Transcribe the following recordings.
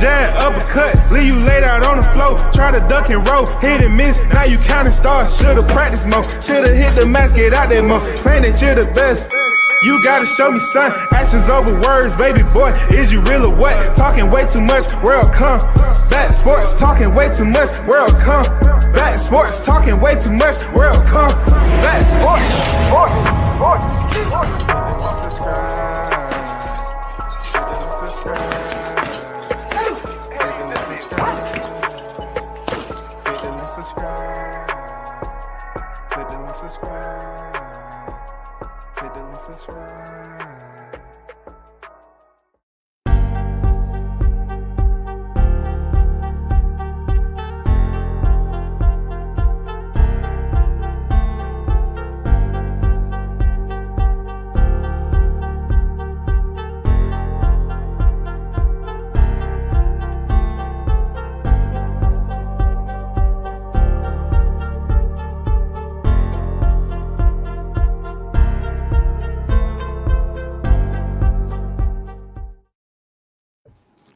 jab, uppercut, leave you laid out on the floor. Try to duck and roll, hit and miss, now you counting stars. Should've practiced more, should've hit the mask, get out there more. Claim that you're the best. You gotta show me, son. Actions over words, baby boy. Is you real or what? Talking way too much, world come. Back sports, talking way too much, world come. Back sports, talking way too much, world come. Back sports,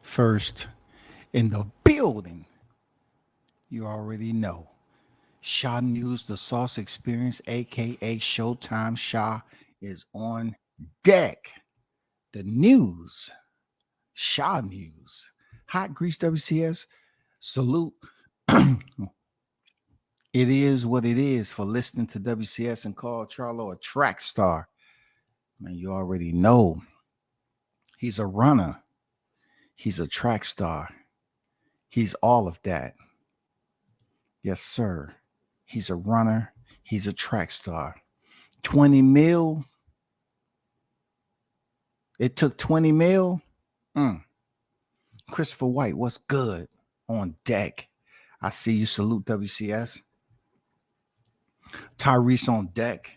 First in the building, you already know. Shaw News, the Sauce Experience, aka Showtime Shaw, is on deck. The news, Shaw News, Hot Grease WCS, salute. It is what it is for listening to WCS and call Charlo a track star. Man, you already know. He's a runner. He's a track star. He's all of that. Yes, sir. He's a runner. He's a track star. 20 mil. It took 20 mil. Christopher White, what's good? On deck. I see you. Salute WCS. Tyrese on deck.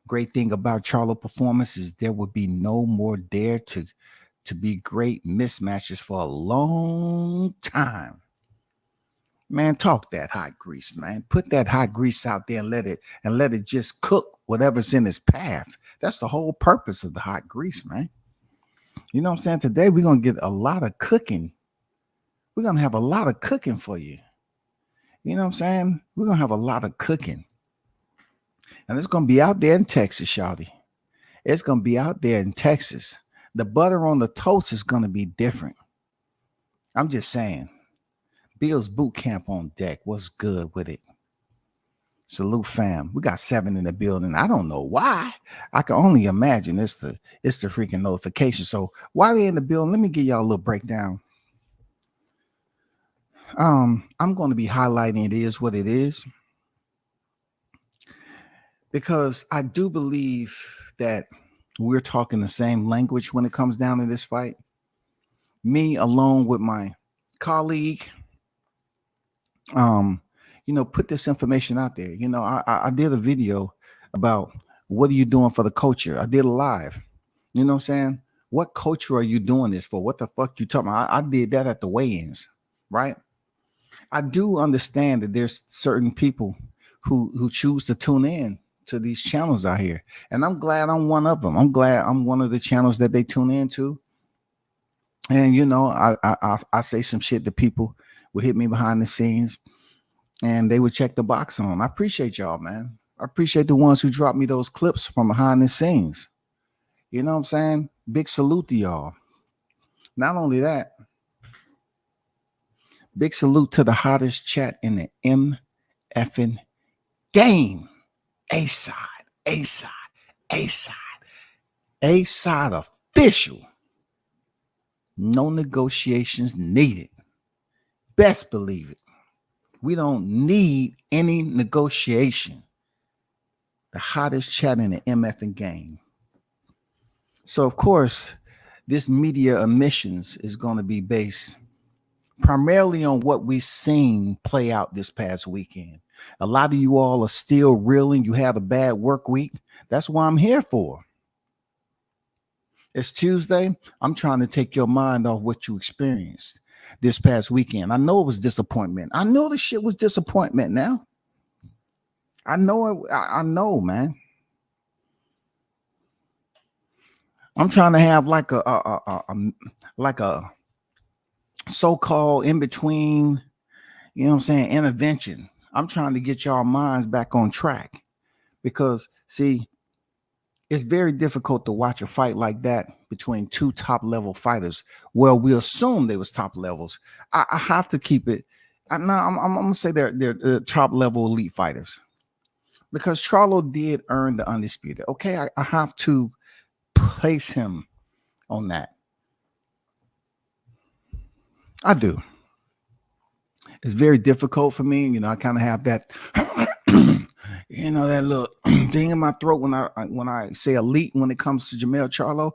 Great thing about Charlo performance is there would be no more dare to be great mismatches for a long time. Man, talk that hot grease, man. Put that hot grease out there and let it just cook whatever's in its path. That's the whole purpose of the hot grease, man. You know what I'm saying? Today we're gonna get a lot of cooking. We're gonna have a lot of cooking for you. You know what I'm saying? We're gonna have a lot of cooking. And it's gonna be out there in Texas, shawty. It's gonna be out there in Texas. The butter on the toast is going to be different. I'm just saying. Bill's Boot Camp on deck. What's good with it? Salute, fam. We got 7 in the building. I don't know why. I can only imagine it's the freaking notification. So while they're in the building, let me give y'all a little breakdown. I'm going to be highlighting it is what it is, because I do believe that we're talking the same language when it comes down to this fight. Me, along with my colleague, put this information out there. You know, I did a video about what are you doing for the culture. I did a live. You know what I'm saying? What culture are you doing this for? What the fuck you talking about? I did that at the weigh-ins, right? I do understand that there's certain people who choose to tune in to these channels out here, and I'm glad I'm one of them. I'm glad I'm one of the channels that they tune into. And you know, I say some shit that people will hit me behind the scenes, and they would check the box on. I appreciate y'all, man. I appreciate the ones who drop me those clips from behind the scenes. You know what I'm saying? Big salute to y'all. Not only that, big salute to the hottest chat in the MFing game. A-side official. No negotiations needed. Best believe it. We don't need any negotiation. The hottest chat in the MFing game. So, of course, this media emissions is going to be based primarily on what we've seen play out this past weekend. A lot of you all are still reeling. You had a bad work week. That's what I'm here for. It's Tuesday. I'm trying to take your mind off what you experienced this past weekend. I know it was disappointment. I know the shit was disappointment now. I know it. I know, man. I'm trying to have like a so-called in between, you know what I'm saying, intervention. I'm trying to get y'all minds back on track because, see, it's very difficult to watch a fight like that between two top level fighters. Well, we assume they was top levels. I have to keep it. I'm gonna say they're top level elite fighters because Charlo did earn the undisputed. Okay, I have to place him on that. I do. It's very difficult for me. You know, I kind of have that, you know, that little thing in my throat when I say elite when it comes to Jamel Charlo.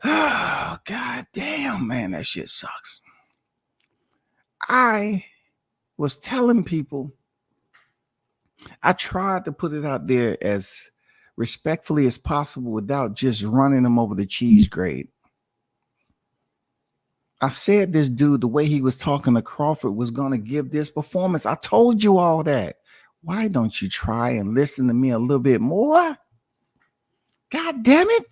Oh, God damn, man, that shit sucks. I was telling people, I tried to put it out there as respectfully as possible without just running them over the cheese grade. I said this dude, the way he was talking to Crawford, was going to give this performance. I told you all that. Why don't you try and listen to me a little bit more? God damn it.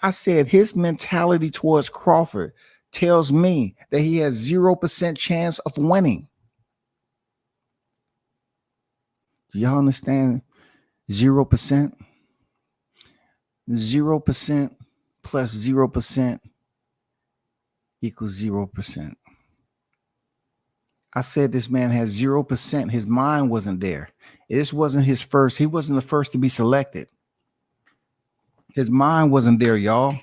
I said his mentality towards Crawford tells me that he has 0% chance of winning. Do y'all understand? 0%? 0% plus 0% equals 0%. I said this man has 0%. His mind wasn't there. This wasn't his first. He wasn't the first to be selected. His mind wasn't there, y'all.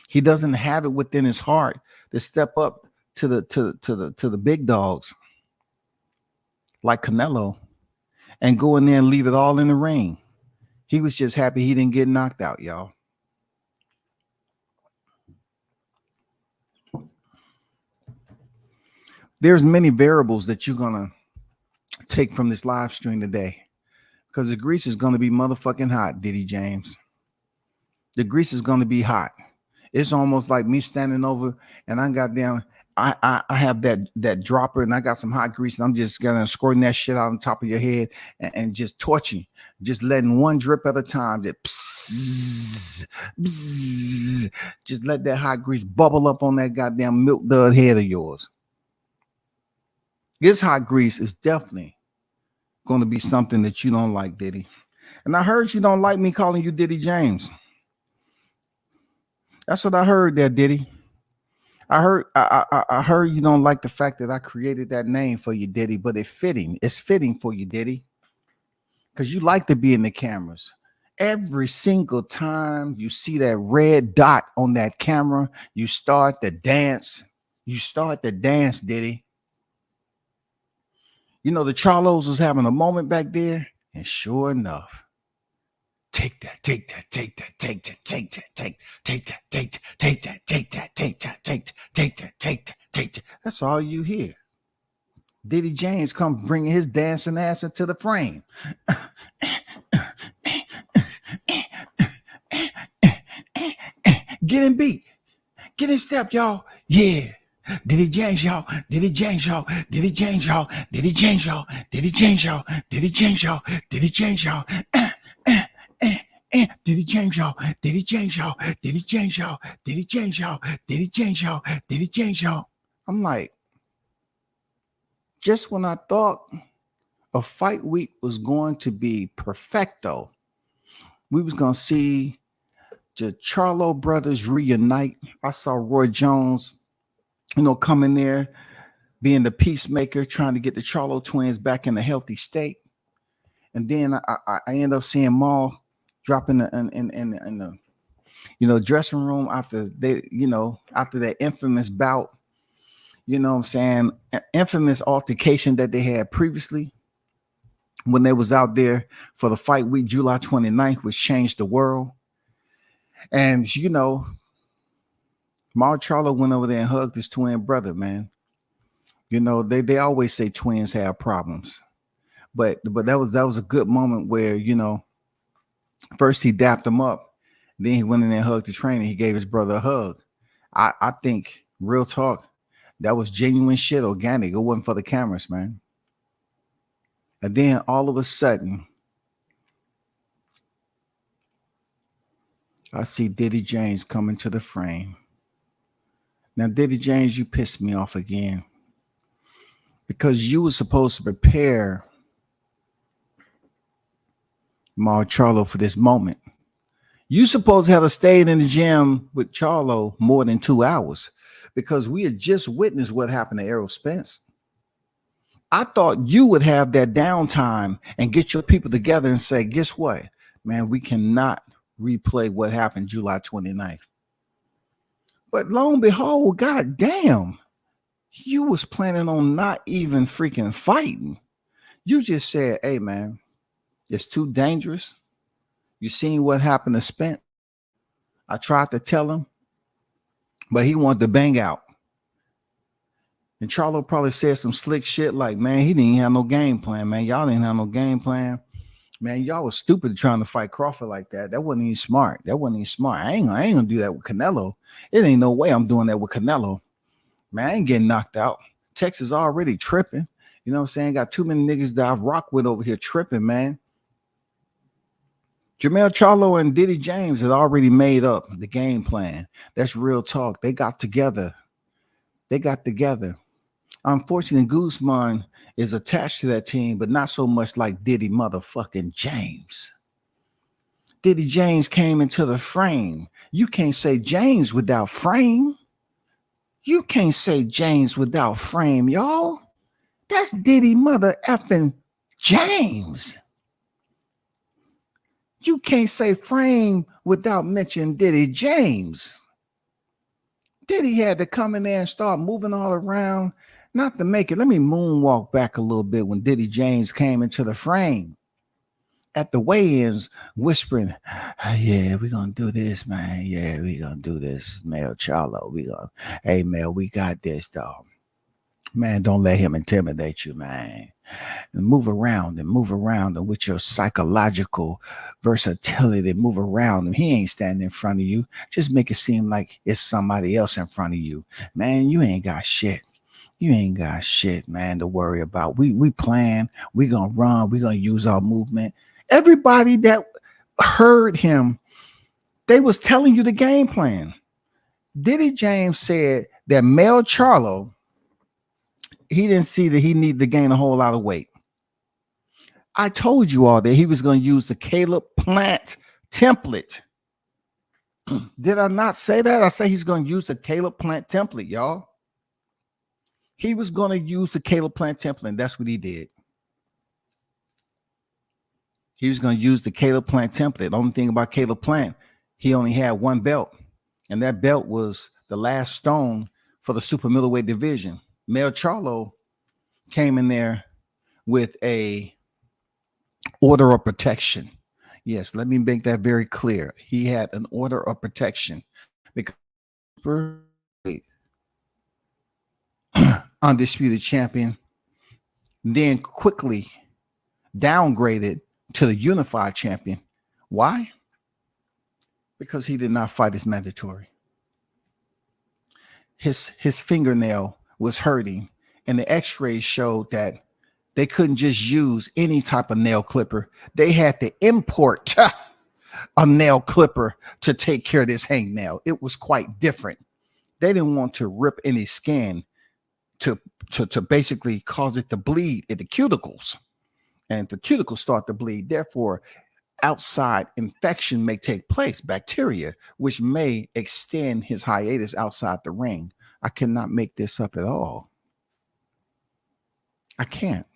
He doesn't have it within his heart to step up to the big dogs like Canelo and go in there and leave it all in the ring. He was just happy he didn't get knocked out, y'all. There's many variables that you're gonna take from this live stream today because the grease is gonna be motherfucking hot, Diddy James. The grease is gonna be hot. It's almost like me standing over and I got down. I have that dropper and I got some hot grease and I'm just gonna squirting that shit out on top of your head and just torching, just letting one drip at a time. Just bzz, bzz, just let that hot grease bubble up on that goddamn milk dud head of yours. This hot grease is definitely going to be something that you don't like, Diddy. And I heard you don't like me calling you Diddy James. That's what I heard there, Diddy. I heard you don't like the fact that I created that name for you, Diddy, but it's fitting for you, Diddy. Because you like to be in the cameras. Every single time you see that red dot on that camera, you start to dance. You start to dance, Diddy. You know, the Charlos was having a moment back there, and sure enough, take that. That's all you hear. Diddy James come bringing his dancing ass into the frame. Get in beat. Get in step, y'all. Yeah. Diddy James, y'all. Diddy James, y'all. Diddy James, y'all. Diddy James, y'all. Diddy James, y'all. Diddy James, y'all. Diddy James, y'all. Diddy James, y'all. Diddy James, y'all. Diddy James, y'all. Diddy James, y'all. Diddy James, y'all. Diddy James, y'all. I'm like, just when I thought a fight week was going to be perfecto, we was gonna see the Charlo brothers reunite. I saw Roy Jones, you know, come in there, being the peacemaker, trying to get the Charlo twins back in a healthy state. And then I end up seeing Maul dropping in the dressing room after that infamous bout, you know what I'm saying, infamous altercation that they had previously when they was out there for the fight week, July 29th, which changed the world. And, you know, Maul Charlo went over there and hugged his twin brother, man. You know, they always say twins have problems. But that was a good moment where, you know, first he dapped him up. Then he went in there and hugged the trainer. He gave his brother a hug. I think, real talk, that was genuine shit, organic. It wasn't for the cameras, man. And then all of a sudden, I see Diddy James coming to the frame. Now, Diddy James, you pissed me off again because you were supposed to prepare Charlo for this moment. You supposed to have stayed in the gym with Charlo more than 2 hours because we had just witnessed what happened to Errol Spence. I thought you would have that downtime and get your people together and say, guess what, man, we cannot replay what happened July 29th. But lo and behold, goddamn, you was planning on not even freaking fighting. You just said, hey, man, it's too dangerous. You seen what happened to Spence. I tried to tell him, but he wanted to bang out. And Charlo probably said some slick shit like, man, he didn't have no game plan, man. Y'all didn't have no game plan. Man, y'all was stupid trying to fight Crawford like that. That wasn't even smart. I ain't gonna do that with Canelo. It ain't no way I'm doing that with Canelo. Man, I ain't getting knocked out. Texas already tripping. You know what I'm saying? Got too many niggas that I've rocked with over here tripping, man. Jermell Charlo and Diddy James had already made up the game plan. That's real talk. They got together. Unfortunately, Guzman is attached to that team, but not so much like Diddy motherfucking James. Diddy James came into the frame. You can't say James without frame. You can't say James without frame, y'all. That's Diddy mother effing James. You can't say frame without mentioning Diddy James. Diddy had to come in there and start moving all around. Not to make it, let me moonwalk back a little bit when Diddy James came into the frame at the weigh-ins, whispering, yeah, we're going to do this, man. Yeah, we're going to do this, Male Charlo. Hey, Mel, we got this, dog. Man, don't let him intimidate you, man. And move around and with your psychological versatility, move around him. He ain't standing in front of you. Just make it seem like it's somebody else in front of you. Man, you ain't got shit. You ain't got shit, man, to worry about. We plan. We gonna run. We gonna use our movement. Everybody that heard him, they was telling you the game plan. Diddy James said that Male Charlo, he didn't see that he needed to gain a whole lot of weight. I told you all that he was going to use the Caleb Plant template. Did I not say that? I say he's going to use the Caleb Plant template, y'all. He was going to use the Caleb Plant template, and that's what he did. He was going to use the Caleb Plant template. The only thing about Caleb Plant, he only had one belt, and that belt was the last stone for the super middleweight division. Male Charlo came in there with a order of protection. Yes, let me make that very clear. He had an order of protection because undisputed champion, then quickly downgraded to the unified champion. Why? Because he did not fight as mandatory. His fingernail was hurting, and the x-rays showed that they couldn't just use any type of nail clipper. They had to import a nail clipper to take care of this hangnail. It was quite different. They didn't want to rip any skin to basically cause it to bleed in the cuticles, and the cuticles start to bleed. Therefore, outside infection may take place, bacteria, which may extend his hiatus outside the ring. I cannot make this up at all. I can't.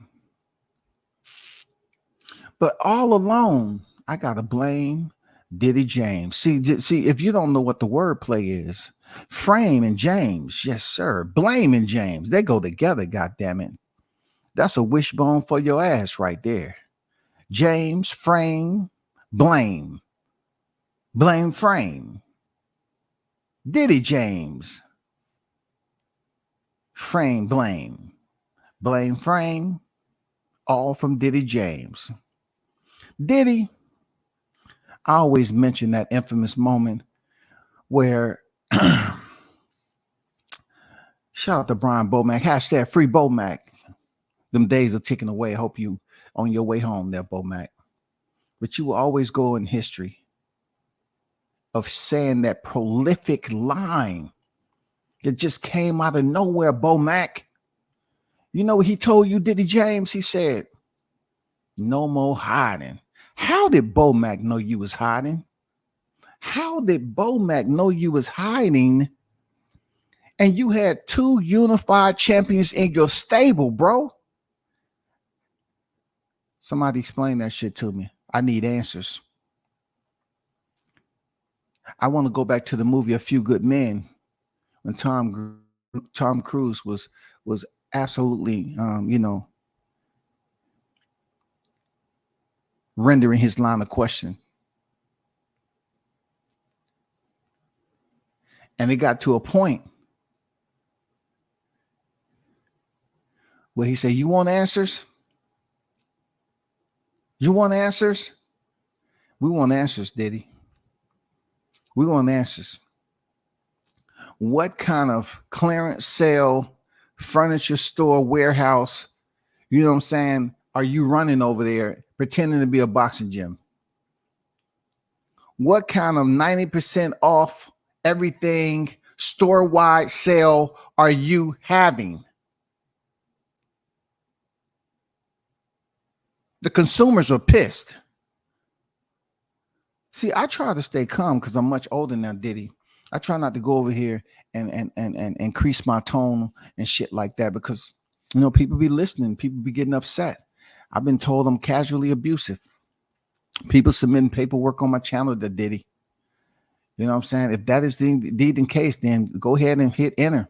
But all alone, I gotta blame Diddy James. See, if you don't know what the wordplay is, frame and James, yes, sir. Blame and James, they go together, goddammit. That's a wishbone for your ass right there. James, frame, blame. Blame, frame. Diddy James. Frame, blame. Blame, frame. All from Diddy James. Diddy, I always mention that infamous moment where shout out to Brian Bomack, hashtag free Bomack. Them days are ticking away. I hope you on your way home there, Bomack. But you will always go in history of saying that prolific line It just came out of nowhere, Bo Mac. You know what he told you, Diddy James? He said, no more hiding. How did Bo Mac know you was hiding? How did Bo Mac know you was hiding? And you had 2 unified champions in your stable, bro. Somebody explain that shit to me. I need answers. I want to go back to the movie A Few Good Men when Tom Cruise was absolutely, rendering his line of question. And it got to a point where he said, you want answers? You want answers? We want answers, Diddy. We want answers. What kind of clearance sale, furniture store, warehouse, you know what I'm saying, are you running over there pretending to be a boxing gym? What kind of 90% off everything store-wide sale are you having? The consumers are pissed. See, I try to stay calm because I'm much older now, Diddy. I try not to go over here and increase my tone and shit like that because, people be listening. People be getting upset. I've been told I'm casually abusive. People submitting paperwork on my channel to Diddy. You know what I'm saying? If that is indeed the case, then go ahead and hit enter.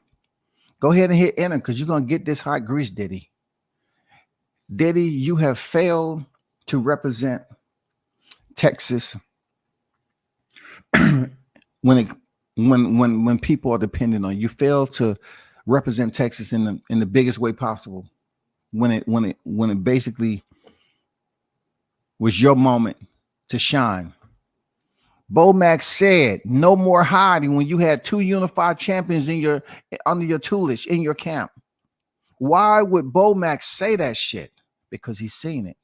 Go ahead and hit enter because you're going to get this hot grease, Diddy. Diddy, you have failed to represent Texas when people are dependent on you. Fail to represent Texas in the biggest way possible when it basically was your moment to shine. Bo Mac said no more hiding when you had 2 unified champions under your tutelage in your camp. Why would Bo Mac say that shit? Because he's seen it.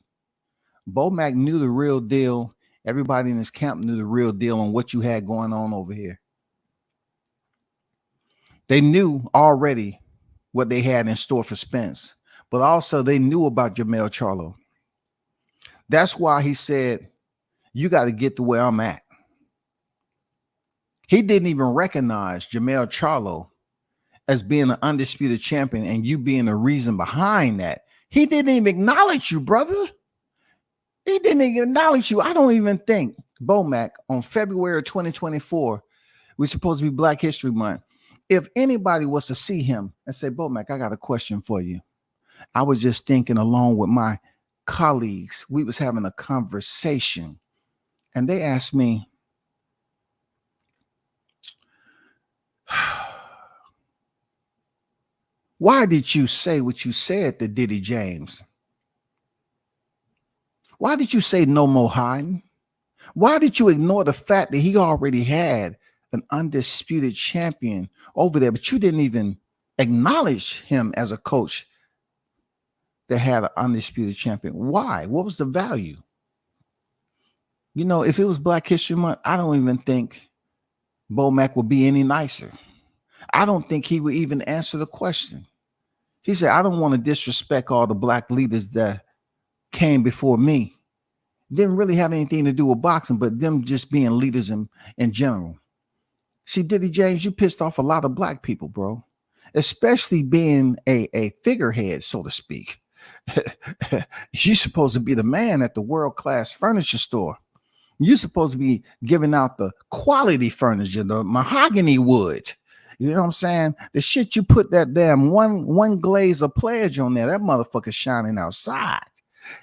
Bo Mac knew the real deal. Everybody in his camp knew the real deal on what you had going on over here. They knew already what they had in store for Spence, but also they knew about Jermell Charlo. That's why he said, you got to get to where I'm at. He didn't even recognize Jermell Charlo as being an undisputed champion and you being the reason behind that. He didn't even acknowledge you, brother. He didn't even acknowledge you. I don't even think Bo Mac on February 2024, we're supposed to be Black History Month. If anybody was to see him and say, Bo Mac, I got a question for you. I was just thinking along with my colleagues, we was having a conversation and they asked me, why did you say what you said to Diddy James? Why did you say no more hiding? Why did you ignore the fact that he already had an undisputed champion over there, but you didn't even acknowledge him as a coach that had an undisputed champion? Why? What was the value? If it was Black History Month, I don't even think Bo Mac would be any nicer. I don't think he would even answer the question. He said, I don't want to disrespect all the Black leaders that came before me. Didn't really have anything to do with boxing, but them just being leaders in general. See, Diddy James, you pissed off a lot of Black people, bro, especially being a figurehead, so to speak. You're supposed to be the man at the world-class furniture store. You're supposed to be giving out the quality furniture, the mahogany wood. You know what I'm saying? The shit you put that damn one glaze of pledge on there, that motherfucker shining outside.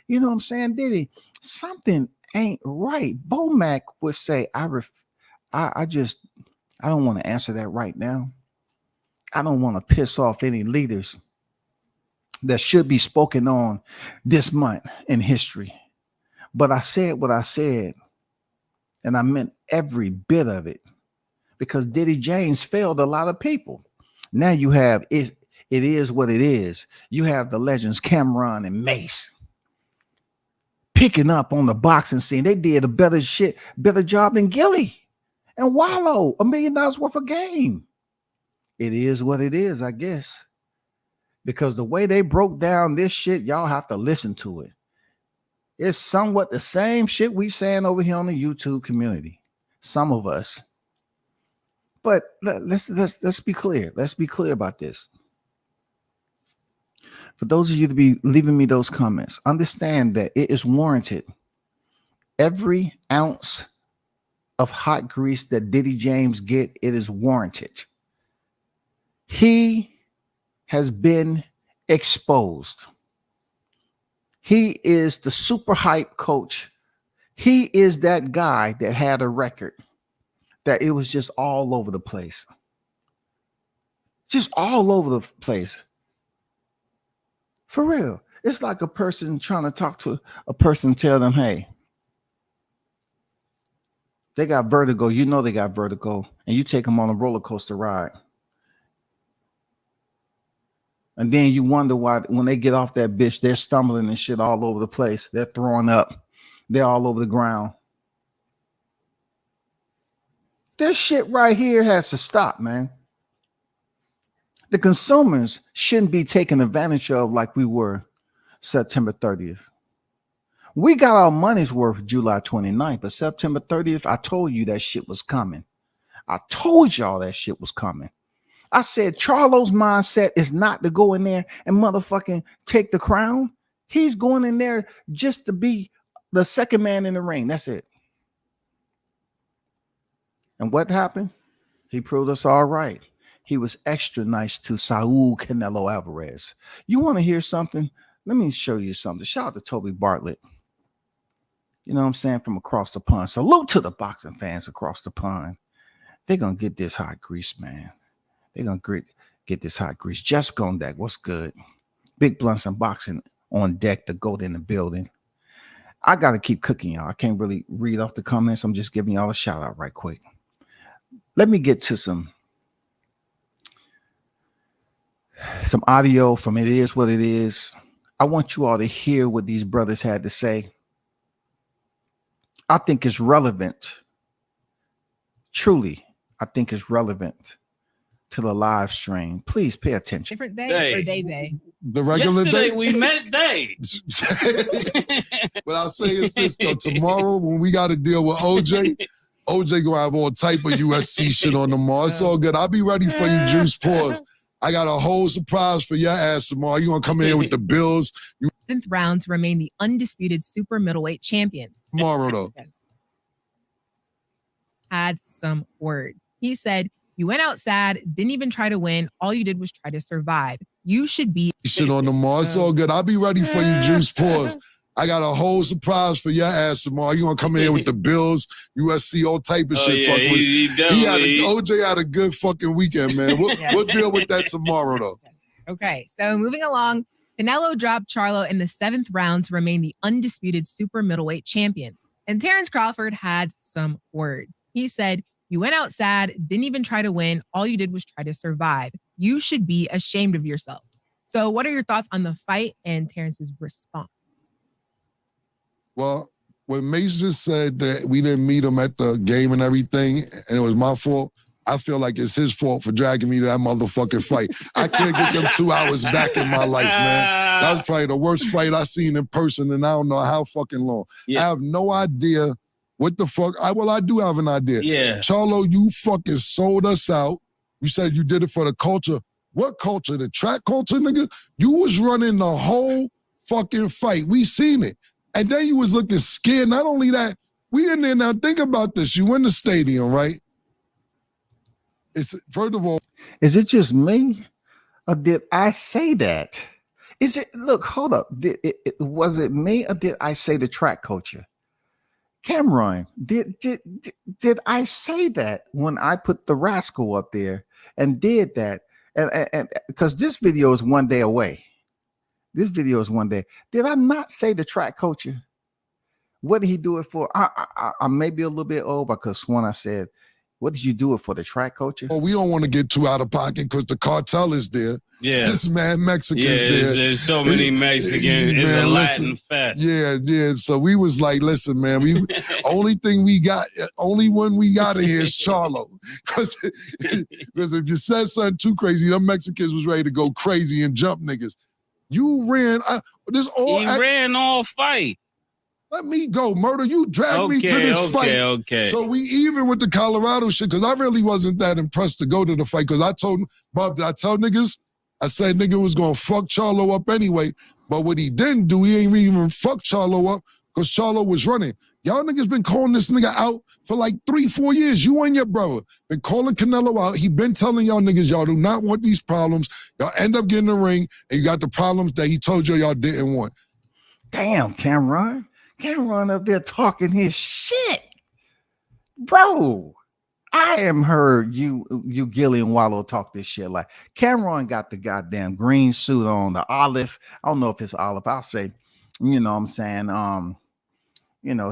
You know what I'm saying, Diddy? Something ain't right. Bo Mac would say, I don't want to answer that right now. I don't want to piss off any leaders that should be spoken on this month in history. But I said what I said, and I meant every bit of it, because Diddy James failed a lot of people. Now you have it is what it is. You have the legends Cameron and Mase picking up on the boxing scene. They did a better job than Gilly and Wallow, $1 million worth of game. It is what it is, I guess. Because the way they broke down this shit, y'all have to listen to it. It's somewhat the same shit we saying over here on the YouTube community. Some of us. But let's be clear. Let's be clear about this. For those of you to be leaving me those comments, understand that it is warranted. Every ounce of hot grease that Diddy James get, it is warranted. He has been exposed. He is the super hype coach. He is that guy that had a record that it was just all over the place. Just all over the place. For real. It's like a person trying to talk to a person, tell them, hey, they got vertigo. You know they got vertigo. And you take them on a roller coaster ride. And then you wonder why when they get off that bitch, they're stumbling and shit all over the place. They're throwing up. They're all over the ground. This shit right here has to stop, man. The consumers shouldn't be taken advantage of like we were September 30th. We got our money's worth July 29th, but September 30th, I told you that shit was coming. I told y'all that shit was coming. I said Charlo's mindset is not to go in there and motherfucking take the crown. He's going in there just to be the second man in the ring. That's it. And what happened? He proved us all right. He was extra nice to Saul Canelo Alvarez. You want to hear something? Let me show you something. Shout out to Toby Bartlett. You know what I'm saying? From across the pond. Salute to the boxing fans across the pond. They're going to get this hot grease, man. They're going to get this hot grease. Just on deck. What's good? Big Blunts and Boxing on deck. The GOAT in the building. I got to keep cooking, y'all. I can't really read off the comments. I'm just giving y'all a shout out right quick. Let me get to some audio from It Is What It Is. I want you all to hear what these brothers had to say. I think it's relevant. Truly, I think it's relevant to the live stream. Please pay attention. Different day or day? The regular Yesterday day. we met day. But I'll say is this though: tomorrow when we got to deal with OJ gonna have all type of USC shit on tomorrow. It's all good. I'll be ready for you, Juice Pause. I got a whole surprise for your ass tomorrow. You gonna come in with the Bills? You 7th round to remain the undisputed super middleweight champion. tomorrow though. Yes. Had some words. He said, "You went out sad, didn't even try to win. All you did was try to survive. You should be Shit on tomorrow. It's all good. I'll be ready for you, Juice Pause. I got a whole surprise for your ass tomorrow. You gonna come in with the Bills, USC, all type of shit. Yeah, Fuck with. OJ had a good fucking weekend, man. We'll deal with that tomorrow though. Okay, so moving along, Canelo dropped Charlo in the 7th round to remain the undisputed super middleweight champion. And Terrence Crawford had some words. He said, "You went out sad, didn't even try to win. All you did was try to survive. You should be ashamed of yourself." So what are your thoughts on the fight and Terrence's response? Well, when Mase just said that we didn't meet him at the game and everything, and it was my fault, I feel like it's his fault for dragging me to that motherfucking fight. I can't get them 2 hours back in my life, man. That was probably the worst fight I seen in person, and I don't know how fucking long. Yeah. I have no idea what the fuck. I do have an idea. Yeah. Charlo, you fucking sold us out. You said you did it for the culture. What culture? The track culture, nigga? You was running the whole fucking fight. We seen it. And then you was looking scared. Not only that, we in there now. Think about this. You in the stadium, right? It's first of all. Is it just me? Or did I say that? Is it, look, hold up. Was it me or did I say the track culture? Cameron, did I say that when I put the rascal up there and did that? And because this video is one day away. This video is one day. Did I not say the track culture? What did he do it for? I may be a little bit old because when I said, What did you do it for? The track culture? Well, we don't want to get too out of pocket because the cartel is there. Yeah. This man Mexicans there. There's so many Mexicans. It's a Latin fest. Yeah. So we was like, listen, man, only one we got in here is Charlo. Because if you said something too crazy, them Mexicans was ready to go crazy and jump niggas. You ran. He ran all fight. Let me go, Murder. You dragged me to this fight. Okay. So we even with the Colorado shit, because I really wasn't that impressed to go to the fight, because I told Bob, did I tell niggas? I said nigga was going to fuck Charlo up anyway. But what he didn't do, he ain't even fuck Charlo up because Charlo was running. Y'all niggas been calling this nigga out for like 3-4 years. You and your brother been calling Canelo out. He been telling y'all niggas y'all do not want these problems. Y'all end up getting the ring and you got the problems that he told y'all didn't want. Damn, Cameron. Cameron up there talking his shit. Bro, I am heard you Gillian Wallow talk this shit. Like Cameron got the goddamn green suit on, the olive. I don't know if it's olive. I'll say, you know what I'm saying?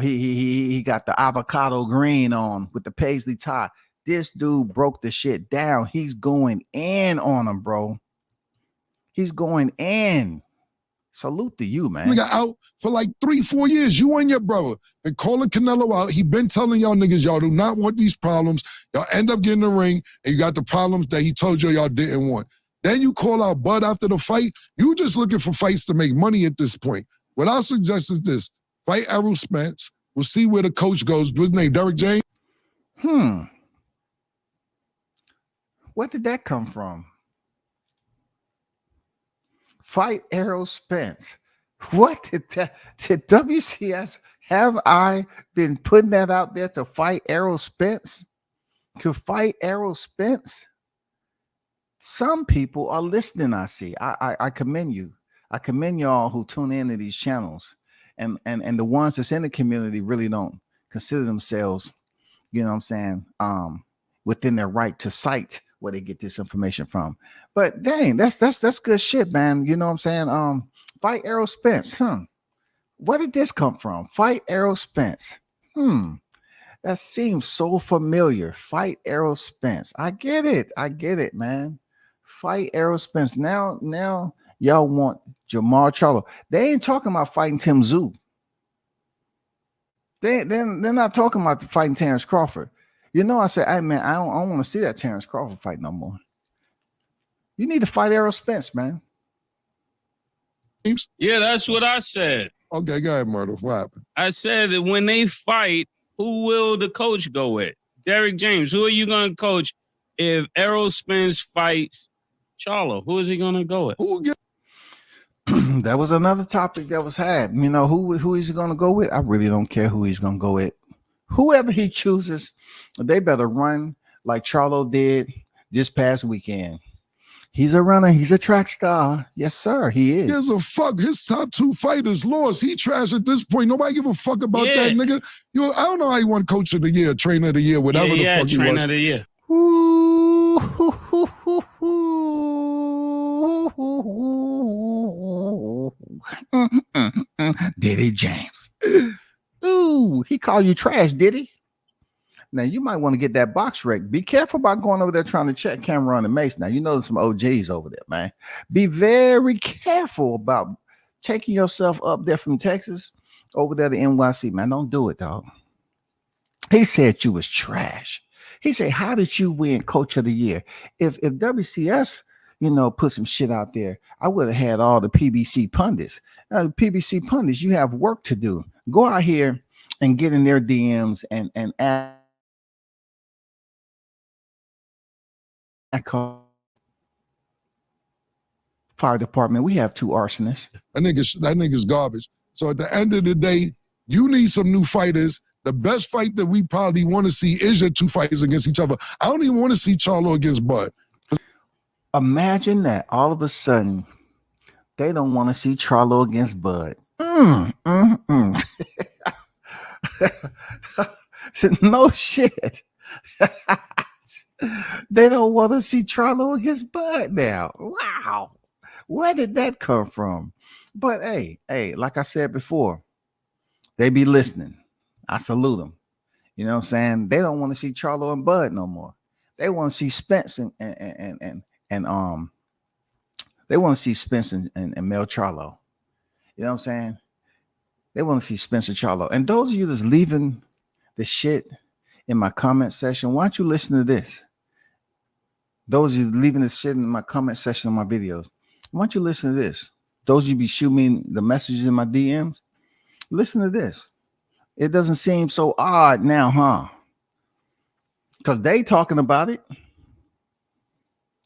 He got the avocado green on with the paisley tie. This dude broke the shit down. He's going in on him, bro. He's going in. Salute to you, man. Nigga out for like 3-4 years. You and your brother been calling Canelo out. He been telling y'all niggas y'all do not want these problems. Y'all end up getting the ring and you got the problems that he told y'all didn't want. Then you call out Bud after the fight. You just looking for fights to make money at this point. What I suggest is this. Fight Errol Spence. We'll see where the coach goes. What's his name? Derek James? Where did that come from? Fight Errol Spence. What did WCS, have I been putting that out there to fight Errol Spence? To fight Errol Spence? Some people are listening, I see. I commend you. I commend y'all who tune into these channels. And the ones that's in the community really don't consider themselves, you know what I'm saying, within their right to cite where they get this information from. But dang, that's good shit, man. You know what I'm saying? Fight Errol Spence. Where did this come from? Fight Errol Spence. That seems so familiar. Fight Errol Spence. I get it, man. Fight Errol Spence. Now y'all want Jamal Charlo. They ain't talking about fighting Tim Tszyu. They're not talking about fighting Terrence Crawford. You know, I said, hey man, I don't want to see that Terrence Crawford fight no more. You need to fight Errol Spence, man. Yeah, that's what I said. Okay, go ahead, Murder. What happened? I said that when they fight, who will the coach go with? Derek James. Who are you going to coach if Errol Spence fights Charlo? Who is he going to go with? Who will get? That was another topic that was had. You know, who is he going to go with? I really don't care who he's going to go with. Whoever he chooses, they better run like Charlo did this past weekend. He's a runner. He's a track star. Yes, sir. He is. He gives a fuck. His top 2 fighters lost. He trash at this point. Nobody give a fuck about that nigga. I don't know how he won Coach of the Year, Trainer of the Year, whatever the fuck he was. Trainer of the Year. Diddy James. Ooh, he called you trash, did he? Now you might want to get that box wreck. Be careful about going over there trying to check Cameron and Mase. Now you know there's some OGs over there, man. Be very careful about taking yourself up there from Texas over there to NYC, man. Don't do it, dog. He said you was trash. He said, how did you win Coach of the Year? If WCS, put some shit out there, I would have had all the PBC pundits. PBC pundits, you have work to do. Go out here and get in their DMs and ask fire department. We have 2 arsonists. That nigga's garbage. So at the end of the day, you need some new fighters. The best fight that we probably want to see is your 2 fighters against each other. I don't even want to see Charlo against Bud. Imagine that all of a sudden they don't want to see Charlo against Bud. No shit. They don't want to see Charlo against Bud now. Wow. Where did that come from? But hey, like I said before, they be listening. I salute them. You know what I'm saying? They don't want to see Charlo and Bud no more. They want to see Spence and they want to see Spence and Mel Charlo. You know what I'm saying? They want to see Spencer Charlo. And those of you that's leaving the shit in my comment section, why don't you listen to this? Those of you leaving this shit in my comment section of my videos, why don't you listen to this? Those of you be shooting me the messages in my DMs, listen to this. It doesn't seem so odd now, huh? Because they talking about it.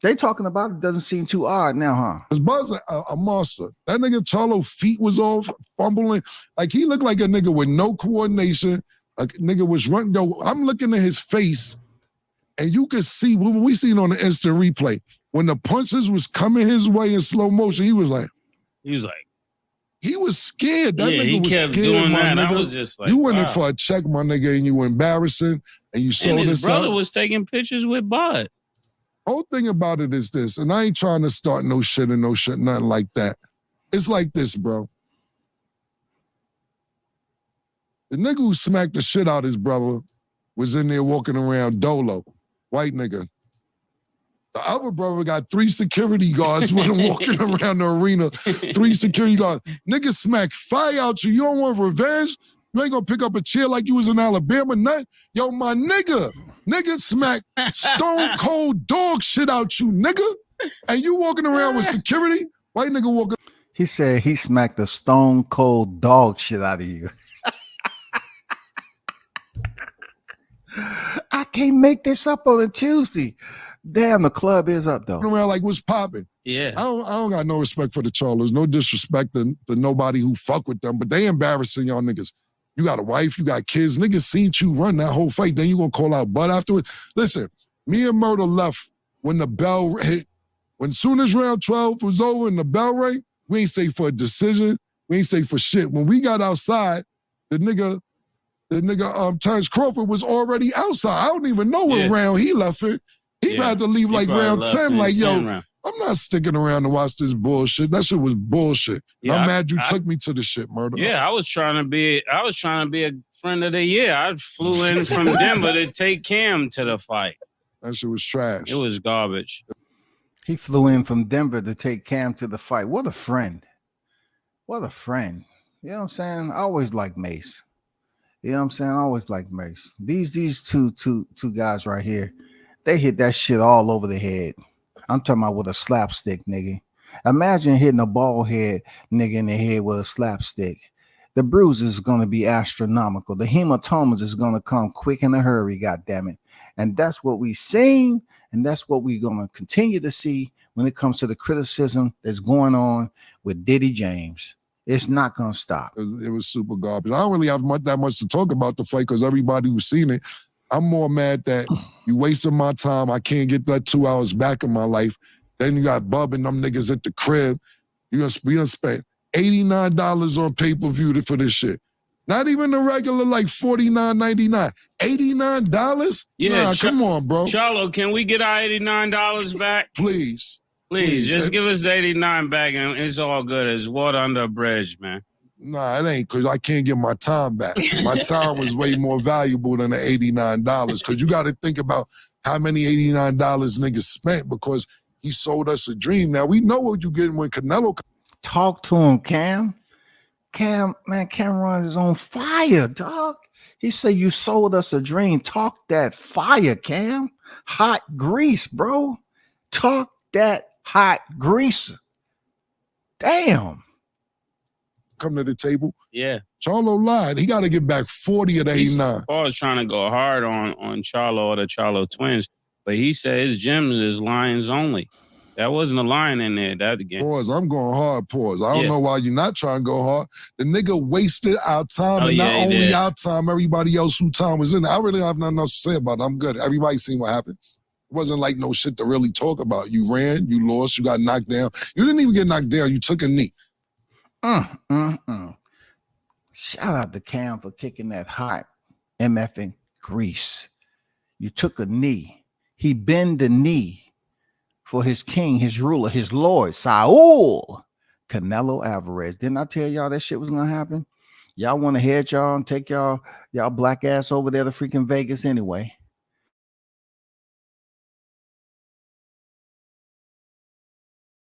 They talking about it doesn't seem too odd now, huh? Cause Bud's a monster. That nigga Charlo feet was off, fumbling. Like he looked like a nigga with no coordination. Like nigga was running. Yo, I'm looking at his face, and you could see when we seen on the instant replay when the punches was coming his way in slow motion. He was scared. That nigga was scared, doing my that. nigga. I was just like, you went in wow. for a check, my nigga, and you were embarrassing, and you sold And his this brother out. was taking pictures with Bud. Whole thing about it is this, and I ain't trying to start no shit, nothing like that. It's like this, bro. The nigga who smacked the shit out his brother was in there walking around dolo, white nigga. The other brother got 3 security guards with him walking around the arena. 3 security guards. Nigga smack fire out you. You don't want revenge? You ain't gonna pick up a chair like you was in Alabama, nut. Yo, my nigga. Nigga smack stone cold dog shit out you, nigga. And you walking around with security? White nigga walking. He said he smacked the stone cold dog shit out of you. I can't make this up on a Tuesday. Damn, the club is up though. Around like what's popping. Yeah. I don't got no respect for the Charlos. No disrespect to nobody who fuck with them, but they embarrassing y'all niggas. You got a wife, you got kids. Niggas seen you run that whole fight. Then you gonna call out Bud afterwards? Listen, me and Murder left when the bell hit. When soon as round 12 was over and the bell rang, we ain't say for a decision. We ain't say for shit. When we got outside, the nigga Terrence Crawford was already outside. I don't even know what round he left it. He had to leave like round 10. Like, yo, round. I'm not sticking around to watch this bullshit. That shit was bullshit. Yeah, I'm mad you took me to the shit, Murder. Yeah, I was trying to be a friend of the year. I flew in from Denver to take Cam to the fight. That shit was trash. It was garbage. He flew in from Denver to take Cam to the fight. What a friend. What a friend. You know what I'm saying? I always like Mase. You know what I'm saying? I always like Mase. These two guys right here, they hit that shit all over the head. I'm talking about with a slapstick, nigga. Imagine hitting a bald head nigga in the head with a slapstick. The bruise is going to be astronomical. The hematomas is going to come quick in a hurry, goddammit. And that's what we've seen, and that's what we're going to continue to see when it comes to the criticism that's going on with Diddy James. It's not going to stop. It was super garbage. I don't really have that much to talk about the fight because everybody who's seen it, I'm more mad that you wasting my time. I can't get that 2 hours back in my life. Then you got Bub and them niggas at the crib. We done spent $89 on pay-per-view for this shit. Not even the regular like $49.99. $89? Yeah, nah, come on, bro. Charlo, can we get our $89 back? Please. Please, just give us the 89 back and it's all good. It's water under a bridge, man. Nah, it ain't because I can't get my time back. My time was way more valuable than the $89 because you got to think about how many $89 niggas spent because he sold us a dream. Now, we know what you getting when Canelo. Talk to him, Cam. Cam Ron is on fire, dog. He said you sold us a dream. Talk that fire, Cam. Hot grease, bro. Talk that hot grease. Damn. Come to the table. Yeah. Charlo lied. He got to get back 40 of the 89. Paul was trying to go hard on Charlo or the Charlo twins, but he said his gym is lions only. That wasn't a line in there that again. Pause. I'm going hard. Pause. I don't know why you're not trying to go hard. The nigga wasted our time, and not only our time, everybody else whose time was in it. I really have nothing else to say about it. I'm good. Everybody seen what happened. It wasn't like no shit to really talk about. You ran, you lost, you got knocked down. You didn't even get knocked down. You took a knee. Shout out to Cam for kicking that hot MFing grease. You took a knee. He bent the knee for his king, his ruler, his lord, Saul Canelo Alvarez. Didn't I tell y'all that shit was gonna happen? Y'all want to head y'all and take y'all black ass over there to freaking Vegas anyway.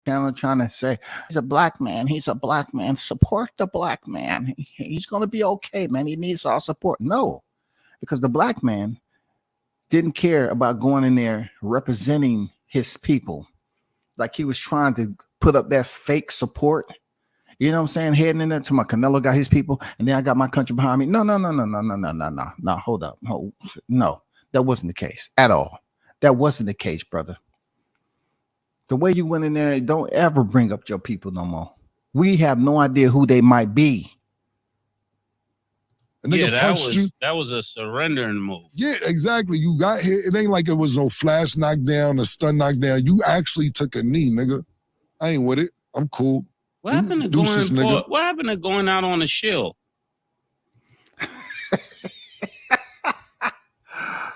Kind of trying to say he's a black man. He's a black man. Support the black man. He's going to be okay, man. He needs our support. No, because the black man didn't care about going in there representing his people. Like he was trying to put up that fake support. You know what I'm saying? Heading in there to my Canelo got his people, and then I got my country behind me. No. Hold up. No, that wasn't the case at all. That wasn't the case, brother. The way you went in there, don't ever bring up your people no more. We have no idea who they might be. Yeah, that was a surrendering move. Yeah, exactly. You got hit. It ain't like it was no flash knockdown, a stun knockdown. You actually took a knee, nigga. I ain't with it. I'm cool. What happened to going out on a shield?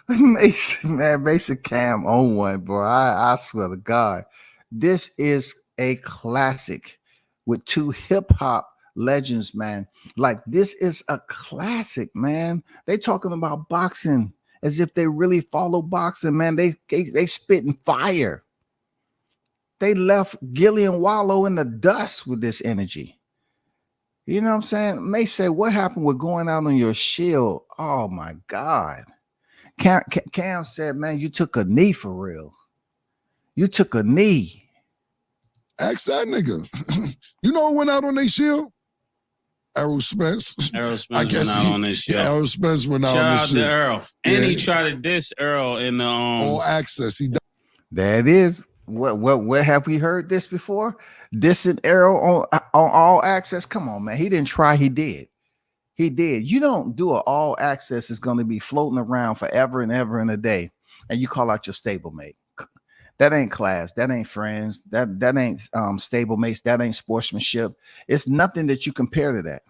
Mason Cam on one, bro. I swear to God. This is a classic with two hip-hop legends, man. Like, this is a classic, man. They talking about boxing as if they really follow boxing, man. They spitting fire. They left Gillian Wallow in the dust with this energy. You know what I'm saying? May say, what happened with going out on your shield? Oh, my God. Cam said, man, you took a knee for real. You took a knee. Ask that nigga. You know who went out on their shield? Errol Spence. Errol Spence went out on his shield. Errol Spence went out on his shield. Shout out to Errol. And he tried to diss Errol in the All Access. That is. What have we heard this before? Dissing Errol on All Access? Come on, man. He didn't try. He did. He did. You don't do an All Access. It's going to be floating around forever and ever and a day. And you call out your stablemate. That ain't class. That ain't friends. That ain't stablemates. That ain't sportsmanship. It's nothing that you compare to that.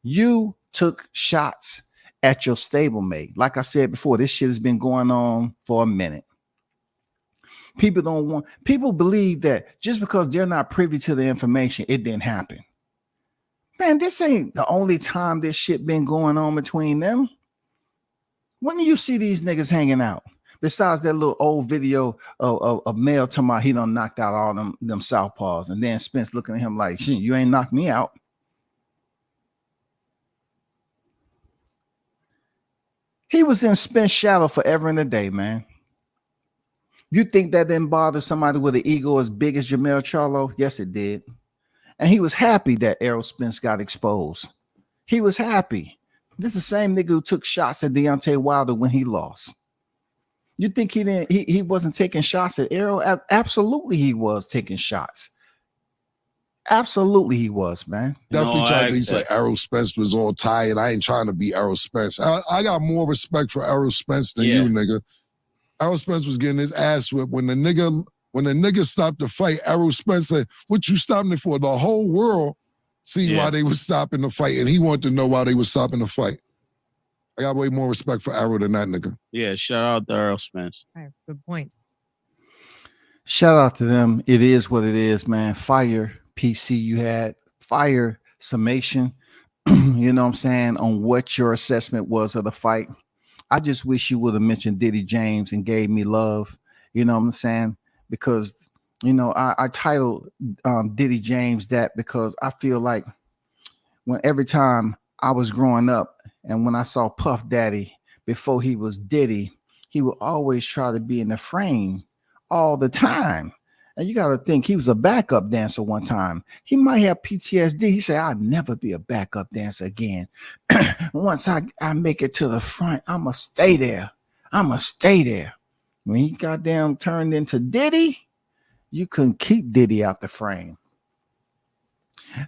You took shots at your stablemate. Like I said before, this shit has been going on for a minute. People believe that just because they're not privy to the information, it didn't happen. Man, this ain't the only time this shit been going on between them. When do you see these niggas hanging out? Besides that little old video of Mel talking about he done knocked out all them southpaws, and then Spence looking at him like, you ain't knocked me out. He was in Spence shadow forever and a day, man. You think that didn't bother somebody with an ego as big as Jermell Charlo? Yes, it did. And he was happy that Errol Spence got exposed. He was happy. This is the same nigga who took shots at Deontay Wilder when he lost. You think he wasn't taking shots at Errol? Absolutely he was taking shots. Absolutely he was, man. Definitely tried to say Errol Spence was all tired. I ain't trying to be Errol Spence. I got more respect for Errol Spence than you, nigga. Errol Spence was getting his ass whipped. When the nigga stopped the fight, Errol Spence said, what you stopping it for? The whole world see why they was stopping the fight, and he wanted to know why they was stopping the fight. I got way more respect for Errol than that nigga. Yeah, shout out to Errol Spence. All right, good point. Shout out to them. It is what it is, man. Fire PC you had. Fire summation. You know what I'm saying? On what your assessment was of the fight. I just wish you would have mentioned Diddy James and gave me love. You know what I'm saying? Because, you know, I titled Diddy James that because I feel like every time I was growing up and when I saw Puff Daddy before he was Diddy, he would always try to be in the frame all the time. And you got to think he was a backup dancer one time. He might have PTSD. He said, I'll never be a backup dancer again. Once I make it to the front, I'm going to stay there. I'm going to stay there. When he goddamn turned into Diddy, you couldn't keep Diddy out the frame.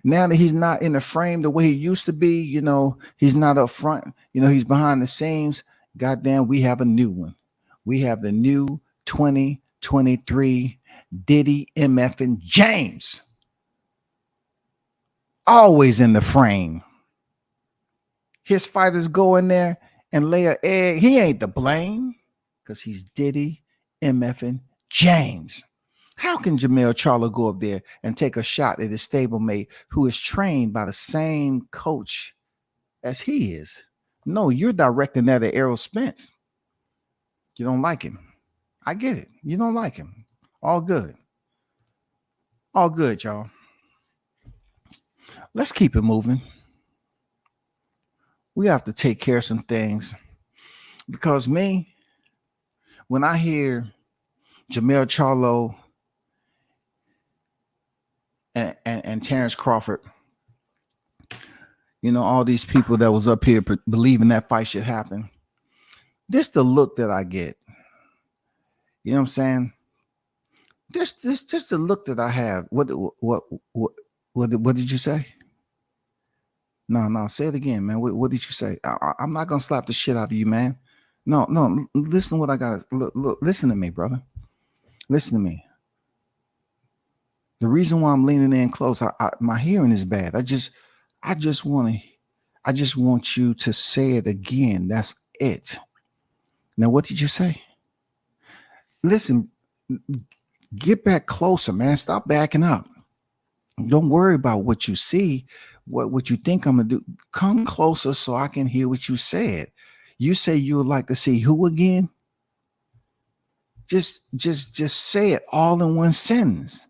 Now that he's not in the frame the way he used to be, you know, he's not up front, you know, he's behind the scenes. Goddamn, we have a new one. We have the new 2023 Diddy MFing James. Always in the frame. His fighters go in there and lay an egg. He ain't to blame because he's Diddy MFing James. How can Jermell Charlo go up there and take a shot at his stablemate who is trained by the same coach as he is. No, you're directing that at Errol Spence. You don't like him. I get it. You don't like him. All good. All good, y'all. Let's keep it moving. We have to take care of some things because me, when I hear Jermell Charlo and Terrence Crawford, you know, all these people that was up here believing that fight should happen. This the look that I get. You know what I'm saying? This the look that I have. What did you say? No, say it again, man. What did you say? I'm not gonna slap the shit out of you, man. No, listen to what I got. Look, listen to me, brother. Listen to me. The reason why I'm leaning in close, my hearing is bad. I just want you to say it again. That's it. Now, what did you say? Listen, get back closer, man. Stop backing up. Don't worry about what you see, what you think I'm gonna do. Come closer so I can hear what you said. You say you would like to see who again? Just say it all in one sentence.